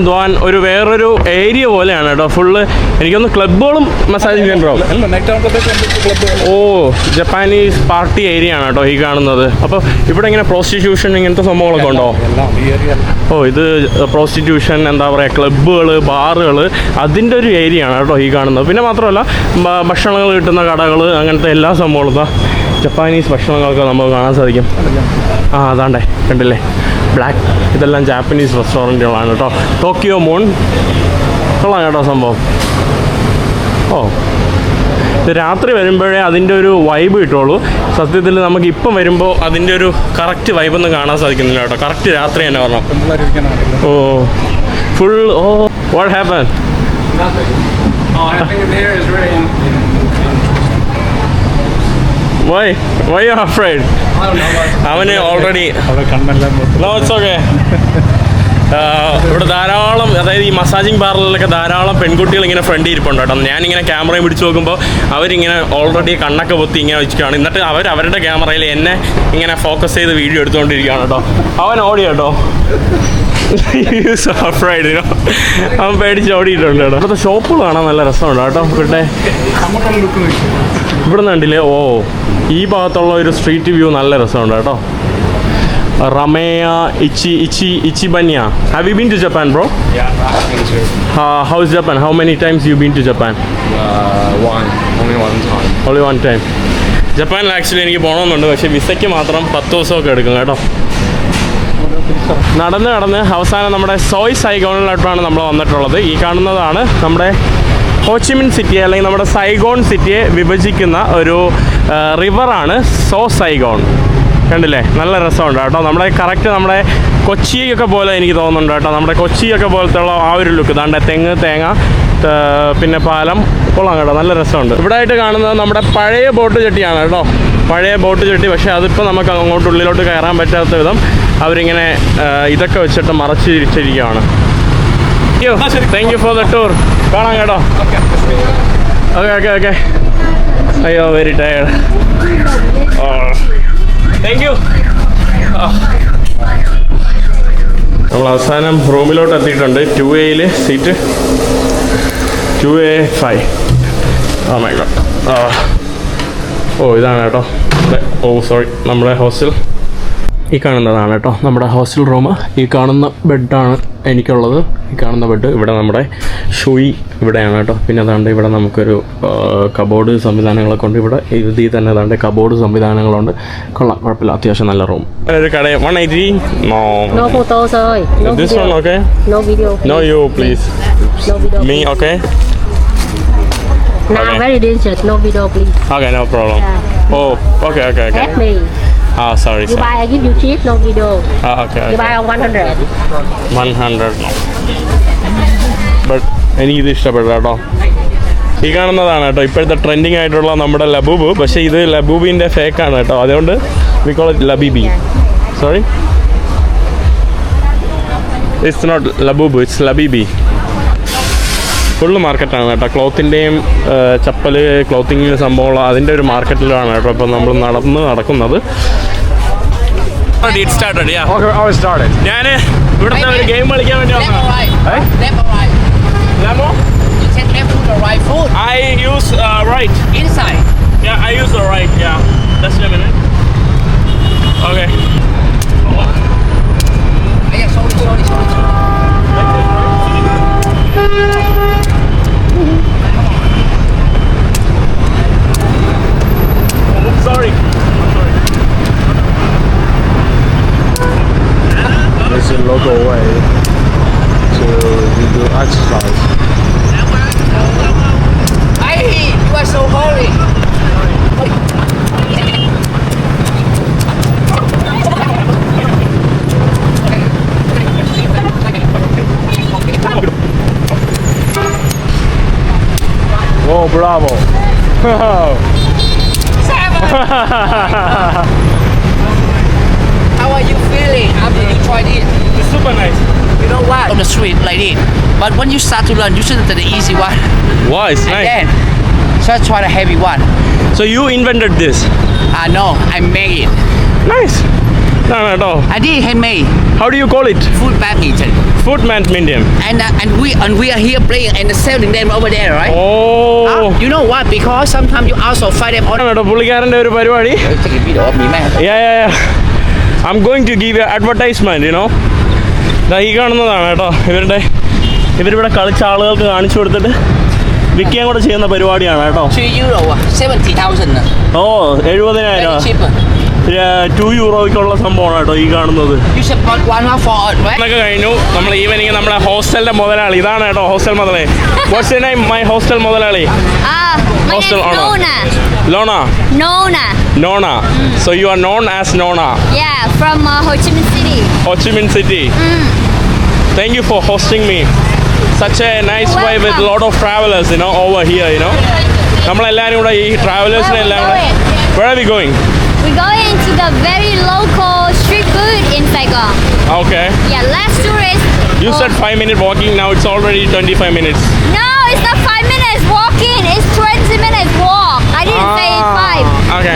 A: ദ്വാൻ ഒരു വേറൊരു ഏരിയ പോലെയാണ് കേട്ടോ. ഫുള്ള് എനിക്കൊന്ന് ക്ലബ്ബുകളും മസാജിങ് സെൻ്ററും. ഓ, ജപ്പാനീസ് പാർട്ടി ഏരിയ ആണ് കേട്ടോ ഈ കാണുന്നത്. അപ്പോൾ ഇവിടെ ഇങ്ങനെ പ്രോസ്റ്റിറ്റ്യൂഷൻ ഇങ്ങനത്തെ സംഭവങ്ങളൊക്കെ ഉണ്ടോ? ഓ, ഇത് പ്രോസ്റ്റിറ്റ്യൂഷൻ എന്താ പറയുക, ക്ലബ്ബുകൾ, ബാറുകൾ, അതിൻ്റെ ഒരു ഏരിയ ആണ് കേട്ടോ ഈ കാണുന്നത്. പിന്നെ മാത്രമല്ല ഭക്ഷണങ്ങൾ കിട്ടുന്ന കടകൾ, അങ്ങനത്തെ എല്ലാ സംഭവങ്ങളും ജപ്പാനീസ് ഭക്ഷണങ്ങളൊക്കെ നമുക്ക് കാണാൻ സാധിക്കും. അതാണ്ടേ കണ്ടില്ലേ ബ്ലാക്ക്, ഇതെല്ലാം ജാപ്പനീസ് റെസ്റ്റോറൻറ്റുകളാണ് കേട്ടോ. ടോക്കിയോ മൂൺ കൊള്ളാം കേട്ടോ സംഭവം. ഓ, ഇത് രാത്രി വരുമ്പോഴേ അതിൻ്റെ ഒരു വൈബ് കിട്ടുള്ളൂ. സത്യത്തിൽ നമുക്ക് ഇപ്പം വരുമ്പോൾ അതിൻ്റെ ഒരു കറക്റ്റ് വൈബൊന്നും കാണാൻ സാധിക്കുന്നില്ല കേട്ടോ. കറക്റ്റ് രാത്രി തന്നെ വരണം. ഓ, full. Oh, what happen? Why are you afraid? അവന് ഓൾറെഡി no, it's okay. ഇവിടെ ധാരാളം, അതായത് ഈ മസാജിങ് പാർലറിലൊക്കെ ധാരാളം പെൺകുട്ടികൾ ഇങ്ങനെ ഫ്രണ്ടിൽ ഇരിപ്പുണ്ട് കേട്ടോ. ഞാനിങ്ങനെ ക്യാമറയും പിടിച്ച് നോക്കുമ്പോൾ അവരിങ്ങനെ ഓൾറെഡി കണ്ണൊക്കെ പൊത്തി ഇങ്ങനെ വെച്ചിട്ടാണ്. എന്നിട്ട് അവരുടെ ക്യാമറയിൽ എന്നെ ഇങ്ങനെ ഫോക്കസ് ചെയ്ത് വീഡിയോ എടുത്തുകൊണ്ടിരിക്കുകയാണ് കേട്ടോ. അവൻ ഓടി കേട്ടോ. അവൻ പേടിച്ച് ഓടിയിട്ടുണ്ട് കേട്ടോ. ഇവിടുത്തെ ഷോപ്പുകൾ കാണാൻ നല്ല രസമുണ്ട് കേട്ടോ. ഇവിടെ നിന്ന് കണ്ടില്ലേ? ഓ, ഈ ഭാഗത്തുള്ള ഒരു സ്ട്രീറ്റ് വ്യൂ നല്ല രസമുണ്ട് കേട്ടോ. റമേയ ഇച്ചിബന്യ. Have you been to Japan, bro?
B: Yeah, I've been to.
A: How is Japan? How many times you been to Japan?
B: Only one time.
A: Only one time. ജപ്പാനിൽ ആക്ച്വലി എനിക്ക് പോകണമെന്നുണ്ട്, പക്ഷേ വിസയ്ക്ക് മാത്രം 10 ദിവസമൊക്കെ എടുക്കും കേട്ടോ. നടന്ന് അവസാനം നമ്മുടെ സോയ് സൈഗോണിലോട്ടാണ് നമ്മൾ വന്നിട്ടുള്ളത്. ഈ കാണുന്നതാണ് നമ്മുടെ ഹോച്ചിമിൻ സിറ്റിയെ അല്ലെങ്കിൽ നമ്മുടെ സൈഗോൺ സിറ്റിയെ വിഭജിക്കുന്ന ഒരു റിവറാണ് സൈഗോൺ. കണ്ടില്ലേ നല്ല രസമുണ്ട് കേട്ടോ. നമ്മുടെ കറക്റ്റ് നമ്മുടെ കൊച്ചിയൊക്കെ പോലെ എനിക്ക് തോന്നുന്നുണ്ട് കേട്ടോ. നമ്മുടെ കൊച്ചിയൊക്കെ പോലത്തുള്ള ആ ഒരു ലുക്ക്. ദാണ്ടെ തെങ്ങ്, തേങ്ങ, പിന്നെ പാലം, കൊള്ളാം കേട്ടോ. നല്ല രസമുണ്ട്. ഇവിടെ ആയിട്ട് കാണുന്നത് നമ്മുടെ പഴയ ബോട്ട് ചെട്ടിയാണ് കേട്ടോ. പഴയ ബോട്ട് ചെട്ടി. പക്ഷേ അതിപ്പോൾ നമുക്ക് അങ്ങോട്ട് ഉള്ളിലോട്ട് കയറാൻ പറ്റാത്ത വിധം അവരിങ്ങനെ ഇതൊക്കെ വെച്ചിട്ട് മറച്ച് തിരിച്ചിരിക്കുകയാണ്. Thank you for the tour. കാണാം കേട്ടോ. ഓക്കെ. അയ്യോ, വെരി ടയർഡ്. Thank you. നമ്മൾ അവസാനം റൂമിലോട്ട് എത്തിയിട്ടുണ്ട്. 2A seat 2A5. Oh my god. ഓ, ഇതാണ് കേട്ടോ നമ്മുടെ, ഓ സോറി, നമ്മുടെ ഹോസ്റ്റൽ. ഈ കാണുന്നതാണ് കേട്ടോ നമ്മുടെ ഹോസ്റ്റൽ റൂം. ഈ കാണുന്ന ബെഡാണ് എനിക്കുള്ളത്. ഈ കാണുന്ന ബെഡ്. ഇവിടെ നമ്മുടെ ഷൂയി ഇവിടെയാണ് കേട്ടോ. പിന്നെ അതാണ്ട് ഇവിടെ നമുക്കൊരു കബോർഡ് സംവിധാനങ്ങളൊക്കെ ഉണ്ട്. ഇവിടെ ഇതിൽ തന്നെ അതാണ്ട് കബോർഡ് സംവിധാനങ്ങളുണ്ട്. കൊള്ളാം, കുഴപ്പമില്ല, അത്യാവശ്യം നല്ല റൂം. ഒരു കട 180.
F: No photos ơi. No
A: This
F: video.
A: one okay?
F: No video.
A: No, you please.
F: No video.
A: Me okay?
F: Now
A: Okay.
F: very dangerous. No video, please.
A: Okay, no problem.
F: Yeah.
A: Oh, okay.
F: Help me.
A: Sorry.
F: You buy, I give you cheap. No video.
A: Okay.
F: You buy on 100.
A: 100. But എനിക്കിത് ഇഷ്ടപ്പെട്ടു കേട്ടോ. ഈ കാണുന്നതാണ് കേട്ടോ ഇപ്പോഴത്തെ trending ആയിട്ടുള്ള നമ്മുടെ ലബൂബ്. പക്ഷേ ഇത് ലബൂബിൻ്റെ ഫേക്കാണ് കേട്ടോ. അതുകൊണ്ട് we call it Labibi. Sorry, it's not Labubu, it's Labibi. Full മാർക്കറ്റാണ് കേട്ടോ. ക്ലോത്തിൻ്റെയും ചപ്പല്, ക്ലോത്തിങ് സംഭവങ്ങൾ അതിൻ്റെ ഒരു മാർക്കറ്റിലാണ് കേട്ടോ ഇപ്പോൾ നമ്മൾ നടക്കുന്നത്. ഞാൻ ഇവിടുത്തെ ഒരു ഗെയിം കളിക്കാൻ വേണ്ടി
E: Left or right?
A: Eh?
E: Left or right?
A: വന്നു.
E: You take left foot or right foot?
A: I use right.
E: Inside.
A: Yeah, I use the right. Yeah, just a minute. Okay.
E: Yeah, sorry.
A: Sorry.
G: This is a local way to do exercise.
E: Hey, you are so holy.
G: Oh, bravo!
E: How are you feeling after you tried it?
A: It's super nice.
E: You know what? On the street like this. But when you start to learn, you should do the easy one.
A: Wow, it's
E: And
A: nice.
E: then, try the heavy one.
A: So you invented this?
E: No, I made it.
A: Nice. No, കേട്ടോ.
E: I did handmade.
A: How do you call it?
E: Food badminton.
A: Food medium.
E: And we are here playing and selling them over there, right?
A: Oh.
E: You know what? Because sometimes you also find them on.
A: കേട്ടോ പുള്ളിക്കാരൻ്റെ ഒരു പരിപാടി.
E: Take a video of me, man.
A: Yeah. I'm going to give you advertisement, you know. ഈ കാണുന്നതാണ് കേട്ടോ ഇവരിവിടെ കളിച്ച ആളുകൾക്ക് കാണിച്ചു കൊടുത്തിട്ട് വിൽക്കുകയും കൂടെ ചെയ്യുന്ന പരിപാടിയാണ് കേട്ടോ.
E: €2, 70,000.
A: ഓ 70,000.
E: Very cheap.
A: €2 സംഭവമാണ് കേട്ടോ ഈ കാണുന്നത്.
E: You should buy one for it, right?
A: ഒക്കെ കഴിഞ്ഞു. നമ്മൾ ഈവനിങ് നമ്മളെ ഹോസ്റ്റലിന്റെ മുതലാളി ഇതാണ് കേട്ടോ. ഹോസ്റ്റൽ മുതലാളി. What's your name? My hostel മുതലാളി.
C: My
A: Hostel
C: name is
A: owner.
C: Nona.
A: Lona. Nona. So you are known as Nona.
C: Yeah, from Ho Chi Minh City.
A: Ho Chi Minh City. Thank you for hosting me. Such a nice way with a lot of travelers, you know, over here, you know. നമ്മളെല്ലാവരും കൂടെ ഈ ട്രാവലേഴ്സിനെ എല്ലാം കൂടെ. Where are we going?
C: We're going to the very local street food in Saigon.
A: Okay.
C: Yeah, less tourists.
A: You said 5 minute walking, now it's already 25 minutes.
C: No, it's not 5 minutes walking. It's 20 minutes walk. I didn't say 5.
A: Okay.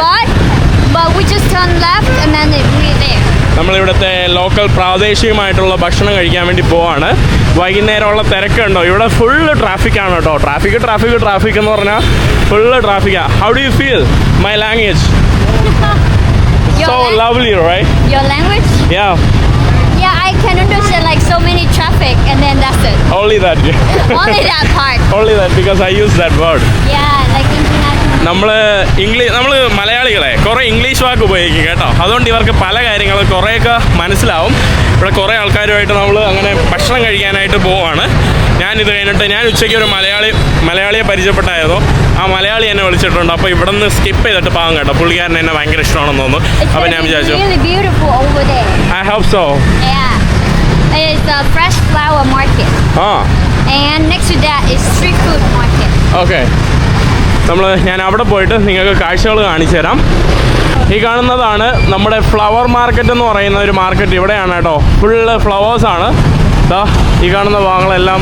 C: But we just turn left and then we're there.
A: നമ്മളിവിടുത്തെ local പ്രാദേശികമായിട്ടുള്ള ഭക്ഷണം കഴിക്കാൻ വേണ്ടി പോവാണ്. വൈകുന്നേരമുള്ള തിരക്കുണ്ടോ ഇവിടെ full ട്രാഫിക്കാണ് കേട്ടോ. Traffic എന്ന് പറഞ്ഞാൽ ഫുള്ള് ട്രാഫിക്കാണ്. How do you feel my language? So lovely, right?
C: Your language? Yeah, I can understand like so many traffic and then that's it.
A: Only that.
C: Only that part.
A: Only that because I use that word.
C: Yeah, like international.
A: നമ്മൾ മലയാളികളെ കുറേ English വാക്ക് ഉപയോഗിക്കും കേട്ടോ. അതുകൊണ്ട് ഇവർക്ക് പല കാര്യങ്ങളും കുറേയൊക്കെ മനസ്സിലാവും. ഇവിടെ കുറേ ആൾക്കാരുമായിട്ട് നമ്മൾ അങ്ങനെ ഭക്ഷണം കഴിക്കാനായിട്ട് പോവാണ്. ഞാനിത് കഴിഞ്ഞിട്ട് ഞാൻ ഉച്ചയ്ക്ക് ഒരു മലയാളിയെ പരിചയപ്പെട്ടായിരുന്നു. ആ മലയാളി എന്നെ വിളിച്ചിട്ടുണ്ട്. അപ്പോൾ ഇവിടെ നിന്ന് സ്കിപ്പ് ചെയ്തിട്ട് പാവം കേട്ടോ. പുള്ളിക്കാരൻ എന്നെ ഭയങ്കര ഇഷ്ടമാണെന്ന് തോന്നുന്നു. അപ്പോൾ ഞാൻ വിചാരിച്ചു
C: Really beautiful over there.
A: I hope so.
C: Yeah. It's a fresh flower market. And next to that is street food market.
A: Okay. ഞാൻ അവിടെ പോയിട്ട് നിങ്ങൾക്ക് കാഴ്ചകൾ കാണിച്ചു തരാം. ഈ കാണുന്നതാണ് നമ്മുടെ ഫ്ലവർ മാർക്കറ്റ് എന്ന് പറയുന്ന ഒരു മാർക്കറ്റ്. ഇവിടെയാണ് കേട്ടോ. ഫുള്ള് ഫ്ലവേഴ്സാണ്. ഈ കാണുന്ന ഭാഗങ്ങളെല്ലാം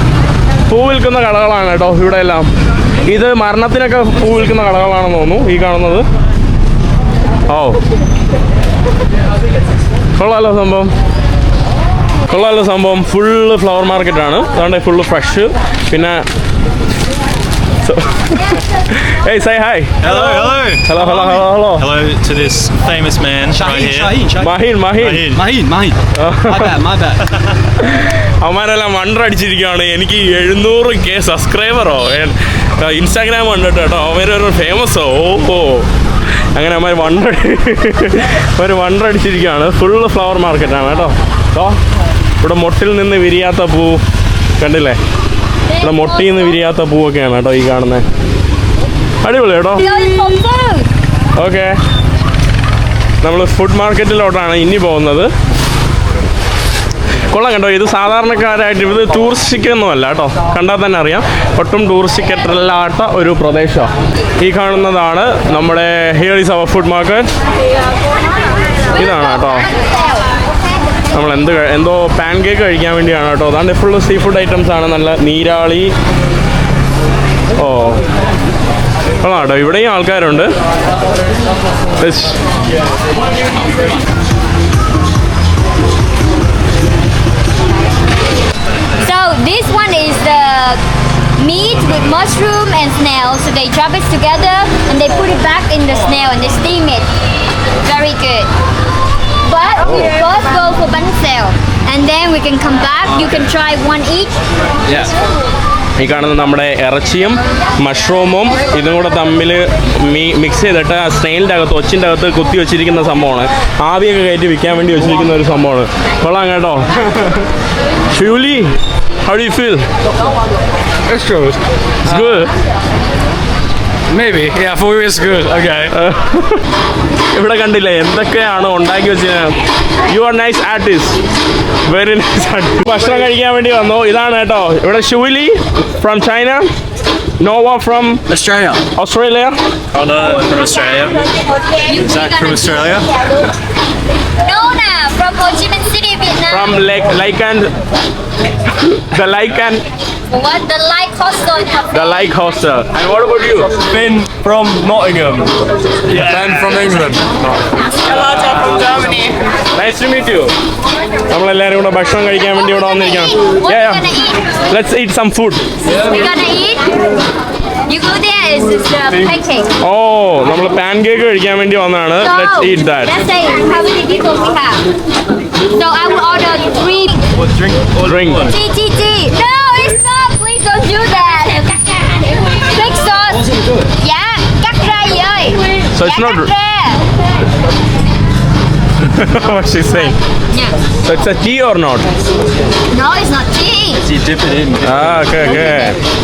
A: പൂ വിൽക്കുന്ന കടകളാണ് കേട്ടോ. ഇവിടെ എല്ലാം ഇത് മരണത്തിനൊക്കെ പൂ വിൽക്കുന്ന കടകളാണെന്ന് തോന്നുന്നു ഈ കാണുന്നത്. ഓ കൊള്ളാലോ സംഭവം. ഫുള്ള് ഫ്ലവർ മാർക്കറ്റാണ്. അതുകൊണ്ട് ഫുള്ള് ഫ്രഷ്. പിന്നെ So, hey, say hi.
H: Hello, hello.
A: Hello, hello, hello, hello.
H: Hello to this famous man right here.
A: Mahin.
H: Mahin. My bad.
A: അവന്മാരെല്ലാം വണ്ടടിച്ചിരിക്കുകയാണ്. എനിക്ക് 700K സബ്സ്ക്രൈബറോ ഇൻസ്റ്റാഗ്രാം കണ്ടിട്ട് കേട്ടോ. അവരൊരു ഫേമസോ അങ്ങനെ അവന്മാർ വണ്ടടിച്ചിരിക്കുകയാണ്. ഫുള്ള് ഫ്ലവർ മാർക്കറ്റാണ് കേട്ടോ. ഇവിടെ മൊട്ടിൽ നിന്ന് വിരിയാത്ത പൂ കണ്ടില്ലേ? ഇവിടെ മൊട്ടിൽ നിന്ന് വിരിയാത്ത പൂവൊക്കെയാണ് കേട്ടോ ഈ കാണുന്നത്. അടിപൊളി കേട്ടോ. ഓക്കെ, നമ്മൾ ഫുഡ് മാർക്കറ്റിലോട്ടാണ് ഇനി പോകുന്നത്. കൊള്ളാം കേട്ടോ. ഇത് സാധാരണക്കാരായിട്ട് ഇത് ടൂറിസ്റ്റിക്കൊന്നുമല്ല കേട്ടോ. കണ്ടാൽ തന്നെ അറിയാം ഒട്ടും ടൂറിസ്റ്റിക്കല്ലാത്ത ഒരു പ്രദേശമാണ്. ഈ കാണുന്നതാണ് നമ്മുടെ here is our food market. ഇതാണ് കേട്ടോ. നമ്മൾ എന്തോ പാൻ കേക്ക് കഴിക്കാൻ വേണ്ടിയാണ് കേട്ടോ. അതാണ്ട് ഫുള്ള് സീ ഫുഡ് ഐറ്റംസ് ആണ്. നല്ല നീരാളി. കൊള്ളാം കേട്ടോ. ഇവിടെയും ആൾക്കാരുണ്ട്.
C: So this one is the meat with mushroom and snail. So they chop it together and they put it back in the snail and they steam it. Very good. But we first go for bánh xèo and then we can come back. You can try one each.
A: ഈ കാണുന്നത് നമ്മുടെ ഇറച്ചിയും മഷ്റൂമും ഇതും കൂടെ തമ്മിൽ mix ചെയ്തിട്ട് ആ സ്നെയിലിൻ്റെ അകത്ത് ഒച്ചിൻ്റെ അകത്ത് കുത്തി വെച്ചിരിക്കുന്ന സംഭവമാണ്. ആവിയൊക്കെ കയറ്റി വിൽക്കാൻ വേണ്ടി വെച്ചിരിക്കുന്ന ഒരു സംഭവമാണ്. കൊള്ളാം കേട്ടോ. Shuli, how do you feel?
B: It's good.
A: It's good.
B: Maybe. Yeah, for you it's good. Okay.
A: ഇവിടെ കണ്ടില്ലേ എന്തൊക്കെയാണ് ഉണ്ടാക്കി വെച്ചത്. You are nice artist. Very nice artist. ഭക്ഷണം കഴിക്കാൻ വേണ്ടി വന്നു. ഇതാണ് കേട്ടോ ഇവിടെ Shuli from China, Nova from
H: Australia.
A: Australia.
H: Anna from Australia. Zach from Australia.
C: Nona from Ho Chi Minh City, Vietnam.
A: From Laikan. The Laikan.
C: What? The Light Hostel.
A: The Like Hostel. And what about you?
H: Ben from Nottingham. Ben from England.
C: From Germany.
A: Nice to meet you. നമ്മളെല്ലാവരും കൂടെ ഭക്ഷണം കഴിക്കാൻ വേണ്ടി ഇവിടെ വന്നിരിക്കാം.
C: What you gonna eat?
A: Let's eat some food.
C: We're gonna eat. You go there. It's pancake.
A: നമ്മൾ pan cake കഴിക്കാൻ വേണ്ടി വന്നതാണ്. Let's eat that.
C: Let's say how many people we have. So I will order 3.
A: Drink.
C: Tea. No, it's not. Please don't do that. Fake sauce. Yeah, cắt ra vậy ơi.
A: So it's
C: Dạ,
A: not-
C: cắt ra.
A: What she's saying.
C: Yeah.
A: So it's a tea or not?
C: No, it's not tea.
H: You dip it in.
A: Okay.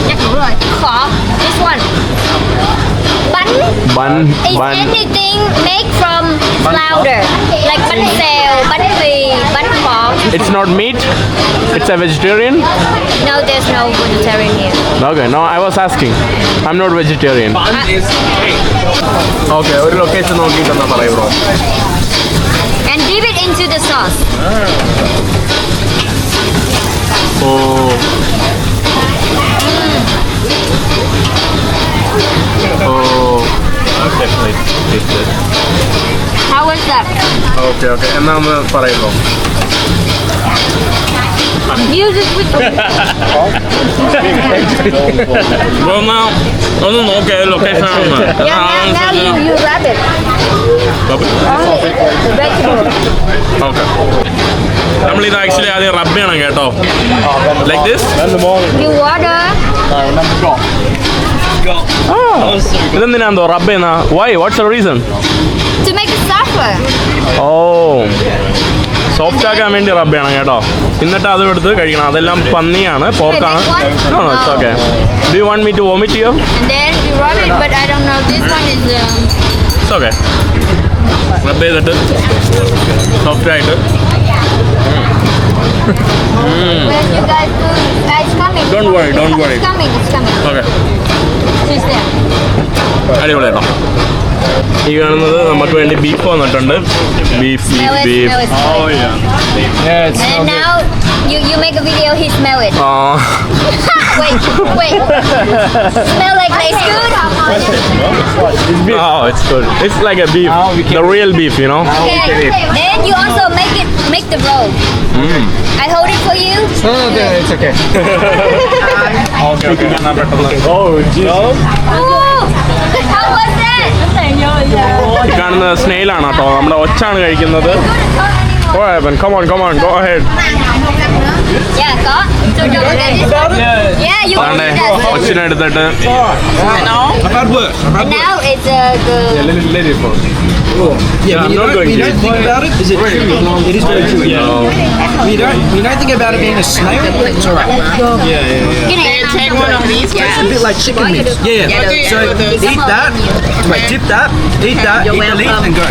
C: Chắc đúng rồi. Khó. This one. Bánh is anything made from flounder, like bánh xèo, bánh mì, bánh khọt.
A: It's not meat. It's a vegetarian.
C: No, there's no vegetarian here.
A: Okay, no, I was asking. I'm not vegetarian. Okay, ഒരു location നോക്കിയിട്ടെന്നാ പറയൂ bro.
C: And dip it into the sauce.
A: Definitely taste it.
C: How was that?
A: Okay. എന്നാ ഒന്ന് പറയൂ bro.
C: Use it with the
A: bro എന്നാ ഒന്ന് നോക്കേ location ആണെന്ന്.
C: now you wrap it. Vegetable.
A: Okay. നമ്മളിത് ആക്ച്വലി ആദ്യം റബ്ബ് ചെയ്യണം കേട്ടോ. Like this.
C: You water.
A: ഇതെന്തിനാന്തോ റബ്ബ് ചെയ്യുന്ന? Why? What's the reason?
C: To make it softer.
A: Soft ആക്കാൻ വേണ്ടി റബ്ബ് ചെയ്യണം കേട്ടോ. എന്നിട്ട് അതും എടുത്ത് കഴിക്കണം. അതെല്ലാം പന്നിയാണ്, പോർക്കാണ്. No, it's okay. Do you want me to vomit here?
C: And then you rub it, but I don't know. This one is
A: It's okay. റബ്ബ് ചെയ്തിട്ട് സോഫ്റ്റ് ആയിട്ട്.
C: When you guys do, it's coming.
A: Don't worry.
C: It's coming.
A: Okay.
C: She's there.
A: അടിപൊളി കേട്ടോ. ഈ കാണുന്നത് നമുക്ക് വേണ്ടി beef വന്നിട്ടുണ്ട്. Beef.
C: Smell it.
H: Oh yeah. Yeah,
C: And now you make a video. He smell it. Wait. Smell like it's good.
A: Oh, it's good. It's like a beef. The real beef, you know.
C: Okay. Then you also make the roll. I hold it for you.
G: it's okay.
A: Okay ഞാൻ പെട്ടെന്ന്
C: How was that?
A: ഈ കാണുന്ന സ്നെയിലാണ് കേട്ടോ, നമ്മുടെ ഒച്ചാണ് കഴിക്കുന്നത്. Come on, go ahead.
C: Yeah, got. So do you get this? Yeah, you can do that.
A: ഒച്ചിനെ എടുത്തിട്ട്
D: I've had work.
C: And now it's the
D: Yeah,
A: I'm not going
D: when you
A: to.
D: don't think about it, is it chewy? It is very chewy. When you don't think about it being a snail, it's alright.
C: take one of these.
D: It's a bit like chicken wings. Yeah. So eat that. Wait, dip that. Eat that. Eat the leaf and go.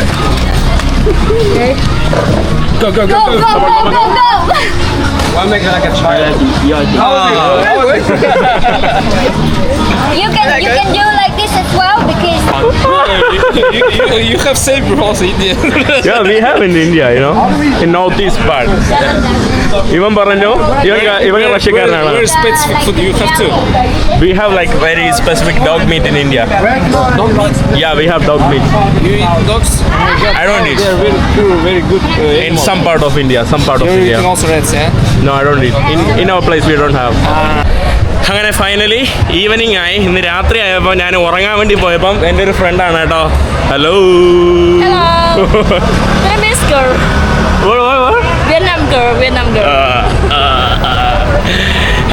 D: Go.
C: Go, go, go, go, go.
D: I'll make it like a child.
C: You can do like this as well because
H: you have same rules in India.
A: Yeah, we have in India, you know, in northeast part. ഇവൻ പറഞ്ഞു ഇവൻ റഷ്യക്കാരനാണ്.
H: Where specific food you have to?
A: We have like very specific dog meat in India.
H: Dog meat.
A: Yeah, we have dog meat.
H: You eat dogs?
A: I don't eat.
H: They're very pure, very good.
A: In some part of India, some part of
H: You're
A: India.
H: eating also rats, yeah?
A: No, I don't eat. In our place we don't have. അങ്ങനെ finally evening ആയി. ഇന്ന് രാത്രി ആയപ്പോൾ ഞാൻ ഉറങ്ങാൻ വേണ്ടി പോയപ്പം എൻ്റെ ഒരു ഫ്രണ്ടാണ് കേട്ടോ. Hello.
F: Vietnamese girl. Vietnam girl.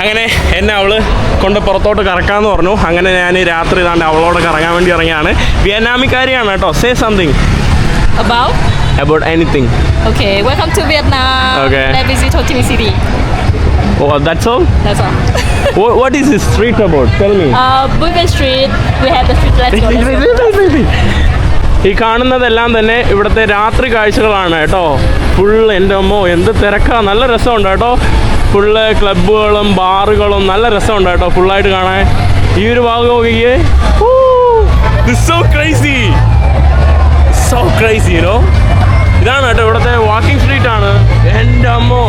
A: അങ്ങനെ എന്നെ അവള് കൊണ്ട് പുറത്തോട്ട് കറക്കാമെന്ന് പറഞ്ഞു. അങ്ങനെ ഞാൻ രാത്രി ഇതാണ്ട് അവളോട് കറങ്ങാൻ വേണ്ടി ഇറങ്ങിയാണ്. വിയറ്റ്നാമിക്കാരിയാണ് കേട്ടോ. Say something
F: About
A: anything.
F: Okay, welcome to Vietnam.
A: Okay.
F: Let's visit Ho Chi Minh City.
A: Oh, that's all?
F: That's all.
A: What is this street about? Tell me.
F: Bougain Street. We have the street. Let's go.
A: ഈ കാണുന്നതെല്ലാം തന്നെ ഇവിടുത്തെ രാത്രി കാഴ്ചകളാണ് കേട്ടോ. Full എൻ്റെ അമ്മോ എന്ത് തിരക്കാ. നല്ല രസമുണ്ട് കേട്ടോ. ഫുള്ള് ക്ലബ്ബുകളും ബാറുകളും നല്ല രസമുണ്ട് കേട്ടോ ഫുള്ളായിട്ട് കാണാൻ. ഈ ഒരു ഭാഗം നോക്കിയേ. So crazy. So crazy, you know. ഇതാണ് കേട്ടോ ഇവിടുത്തെ വാക്കിംഗ് സ്ട്രീറ്റ് ആണ്. എൻ്റെ അമ്മോ.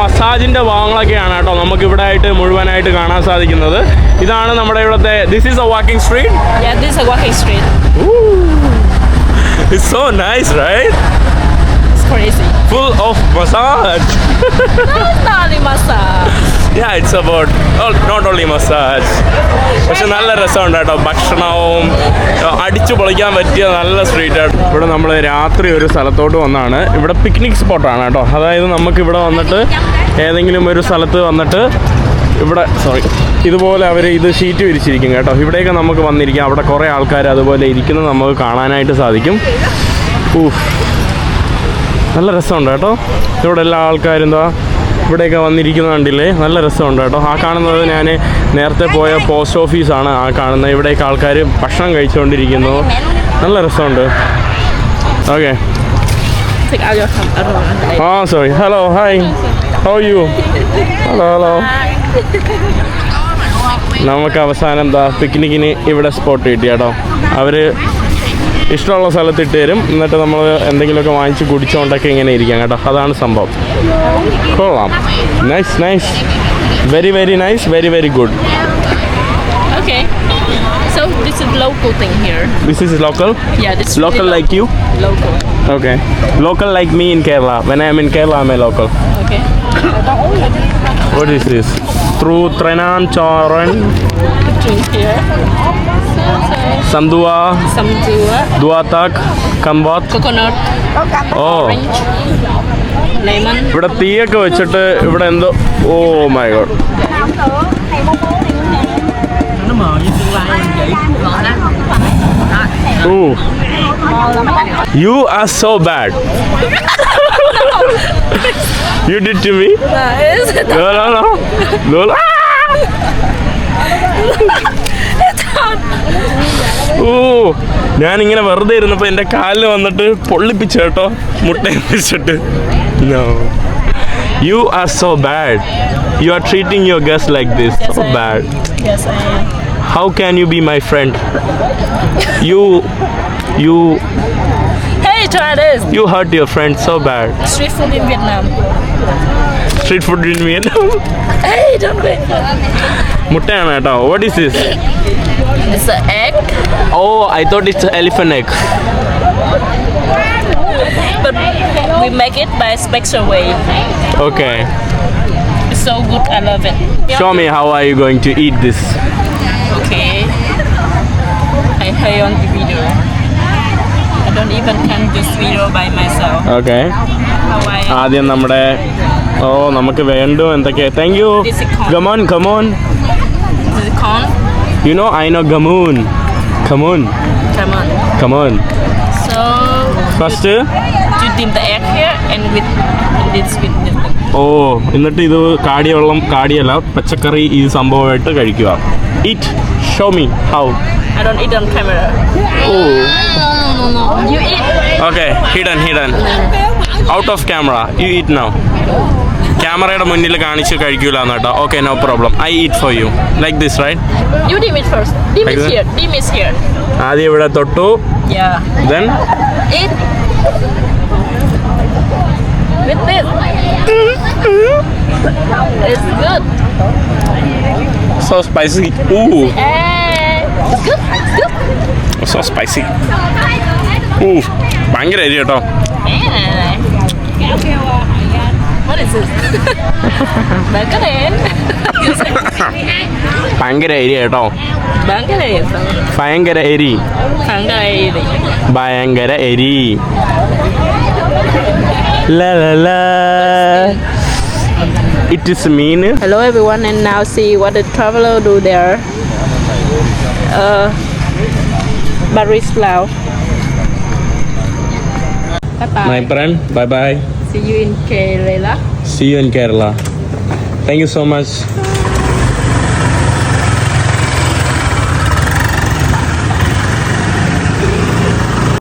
A: മസാജിൻ്റെ ഭാഗങ്ങളൊക്കെയാണ് കേട്ടോ നമുക്ക് ഇവിടെ ആയിട്ട് മുഴുവനായിട്ട് കാണാൻ സാധിക്കുന്നത്. ഇതാണ് നമ്മുടെ ഇവിടുത്തെ this is A walking street.
F: Yeah, this is a walking street.
A: It's so nice, right?
F: It's crazy.
A: Full of massage.
F: No, it's not only massage.
A: Yeah, it's about not only massage. പക്ഷെ നല്ല രസമുണ്ട് കേട്ടോ. ഭക്ഷണവും അടിച്ചു പൊളിക്കാൻ പറ്റിയ നല്ല സ്ട്രീറ്റാണ്. ഇവിടെ നമ്മൾ രാത്രി ഒരു സ്ഥലത്തോട്ട് വന്നാണ്. ഇവിടെ പിക്നിക് സ്പോട്ടാണ് കേട്ടോ. അതായത് നമുക്കിവിടെ വന്നിട്ട് ഏതെങ്കിലും ഒരു സ്ഥലത്ത് വന്നിട്ട് ഇവിടെ ഇതുപോലെ അവർ ഇത് ഷീറ്റ് വിരിച്ചിരിക്കും കേട്ടോ. ഇവിടെയൊക്കെ നമുക്ക് വന്നിരിക്കാം. അവിടെ കുറേ ആൾക്കാർ അതുപോലെ ഇരിക്കുന്നത് നമുക്ക് കാണാനായിട്ട് സാധിക്കും. നല്ല രസമുണ്ട് കേട്ടോ. ഇവിടെ എല്ലാ ആൾക്കാരും എന്താ ഇവിടെയൊക്കെ വന്നിരിക്കുന്ന കണ്ടില്ലേ, നല്ല രസമുണ്ട് കേട്ടോ. ആ കാണുന്നത് ഞാൻ നേരത്തെ പോയ പോസ്റ്റ് ഓഫീസാണ്. ആ കാണുന്നത് ഇവിടേക്ക് ആൾക്കാർ ഭക്ഷണം കഴിച്ചുകൊണ്ടിരിക്കുന്നു. നല്ല രസമുണ്ട്. Okay. Sorry. Hello, hi, how are you? Hello. നമുക്ക് അവസാനം എന്താ പിക്നിക്കിന് ഇവിടെ സ്പോട്ട് കിട്ടി കേട്ടോ. അവർ ഇഷ്ടമുള്ള സ്ഥലത്ത് ഇട്ട് തരും. എന്നിട്ട് നമ്മൾ എന്തെങ്കിലുമൊക്കെ വാങ്ങിച്ച് കുടിച്ചുകൊണ്ടൊക്കെ ഇങ്ങനെ ഇരിക്കാം കേട്ടോ. അതാണ് സംഭവം. കൊള്ളാം. Nice. Very nice. Very good.
F: Okay. So this is local thing here.
A: This is local?
F: Yeah, this is
A: Local
F: really
A: like you?
F: Local.
A: Okay. Local like me in Kerala. When I am in Kerala, I'm a local.
F: Okay.
A: What is this? Through Trenan Choran,
F: Drink here.
A: Samdua,
F: Some
A: Duatak, Kambat.
F: coconut,
A: Oh.
F: orange, lemon.
A: ഇവിടെ തീയൊക്കെ വെച്ചിട്ട് ഇവിടെ എന്തോ oh my God. Ooh. You are so bad. You did to me? No, no, no. No, no. Ooh. ഞാനിങ്ങനെ വെറുതെ ഇരുന്നപ്പോൾ എൻ്റെ കാലിൽ വന്നിട്ട് പൊള്ളിപ്പിച്ചു കേട്ടോ, മുട്ടയും വെച്ചിട്ട്. No. You are so bad. You are treating your guests like this. So bad.
F: Yes, I am.
A: How can you be my friend? You
F: Hey, try this.
A: you hurt your friend so bad.
F: Street food in Vietnam.
A: Street food in Vietnam.
F: Hey, don't wait.
A: മുട്ടയാണ് കേട്ടോ. What is this?
F: It's an egg,
A: Oh, I thought it's elephant egg.
F: but we make it by special way.
A: Okay.
F: It's so good. I love it.
A: Show me how are you going to eat this?
F: Okay. I play on the video. I don't even can this video by myself.
A: Okay.
F: How I
A: ആദ്യം നമ്മുടെ നമുക്ക് വേണ്ടു എന്തൊക്കെ. Thank you.
F: This is corn.
A: Come on, come on.
F: This is corn.
A: You know I know gamoon. Come on.
F: Come on.
A: Come on.
F: So
A: First
F: you dip the egg here and with this with this.
A: എന്നിട്ട് ഇത് കാടിവെള്ളം കാടിയല്ല പച്ചക്കറി ഈ സംഭവമായിട്ട് കഴിക്കുക. Eat. Show me how.
F: I don't eat on camera.
C: No.
F: You eat.
A: Okay, hidden. Out of camera. You eat now. ക്യാമറയുടെ മുന്നിൽ കാണിച്ച് കഴിക്കൂല കേട്ടോ. Okay, no problem. I eat for you like this right.
F: You dip it first. Dip
A: Like
F: is
A: that?
F: here. Dip is here.
A: ആദ്യം ഇവിടെ തൊട്ടു.
F: Yeah.
A: Then
F: Eat. With this. It's good.
A: so spicy. Ooh,
F: It's good. It's good.
A: so spicy. Ooh, ഭയങ്കര എരി കേട്ടോ.
F: What is this? Bangladesh.
A: ഭയങ്കര എരി കേട്ടോ.
F: Bangladesh.
A: ഭയങ്കര എരി.
F: Bangladesh.
A: ഭയങ്കര എരി. La la la. It is mean.
F: Hello everyone, and now see what the traveler do there. Baris Lao. Bye
A: My
F: bye.
A: friend, bye bye.
F: See you in Kerala.
A: See you in Kerala. Thank you so much.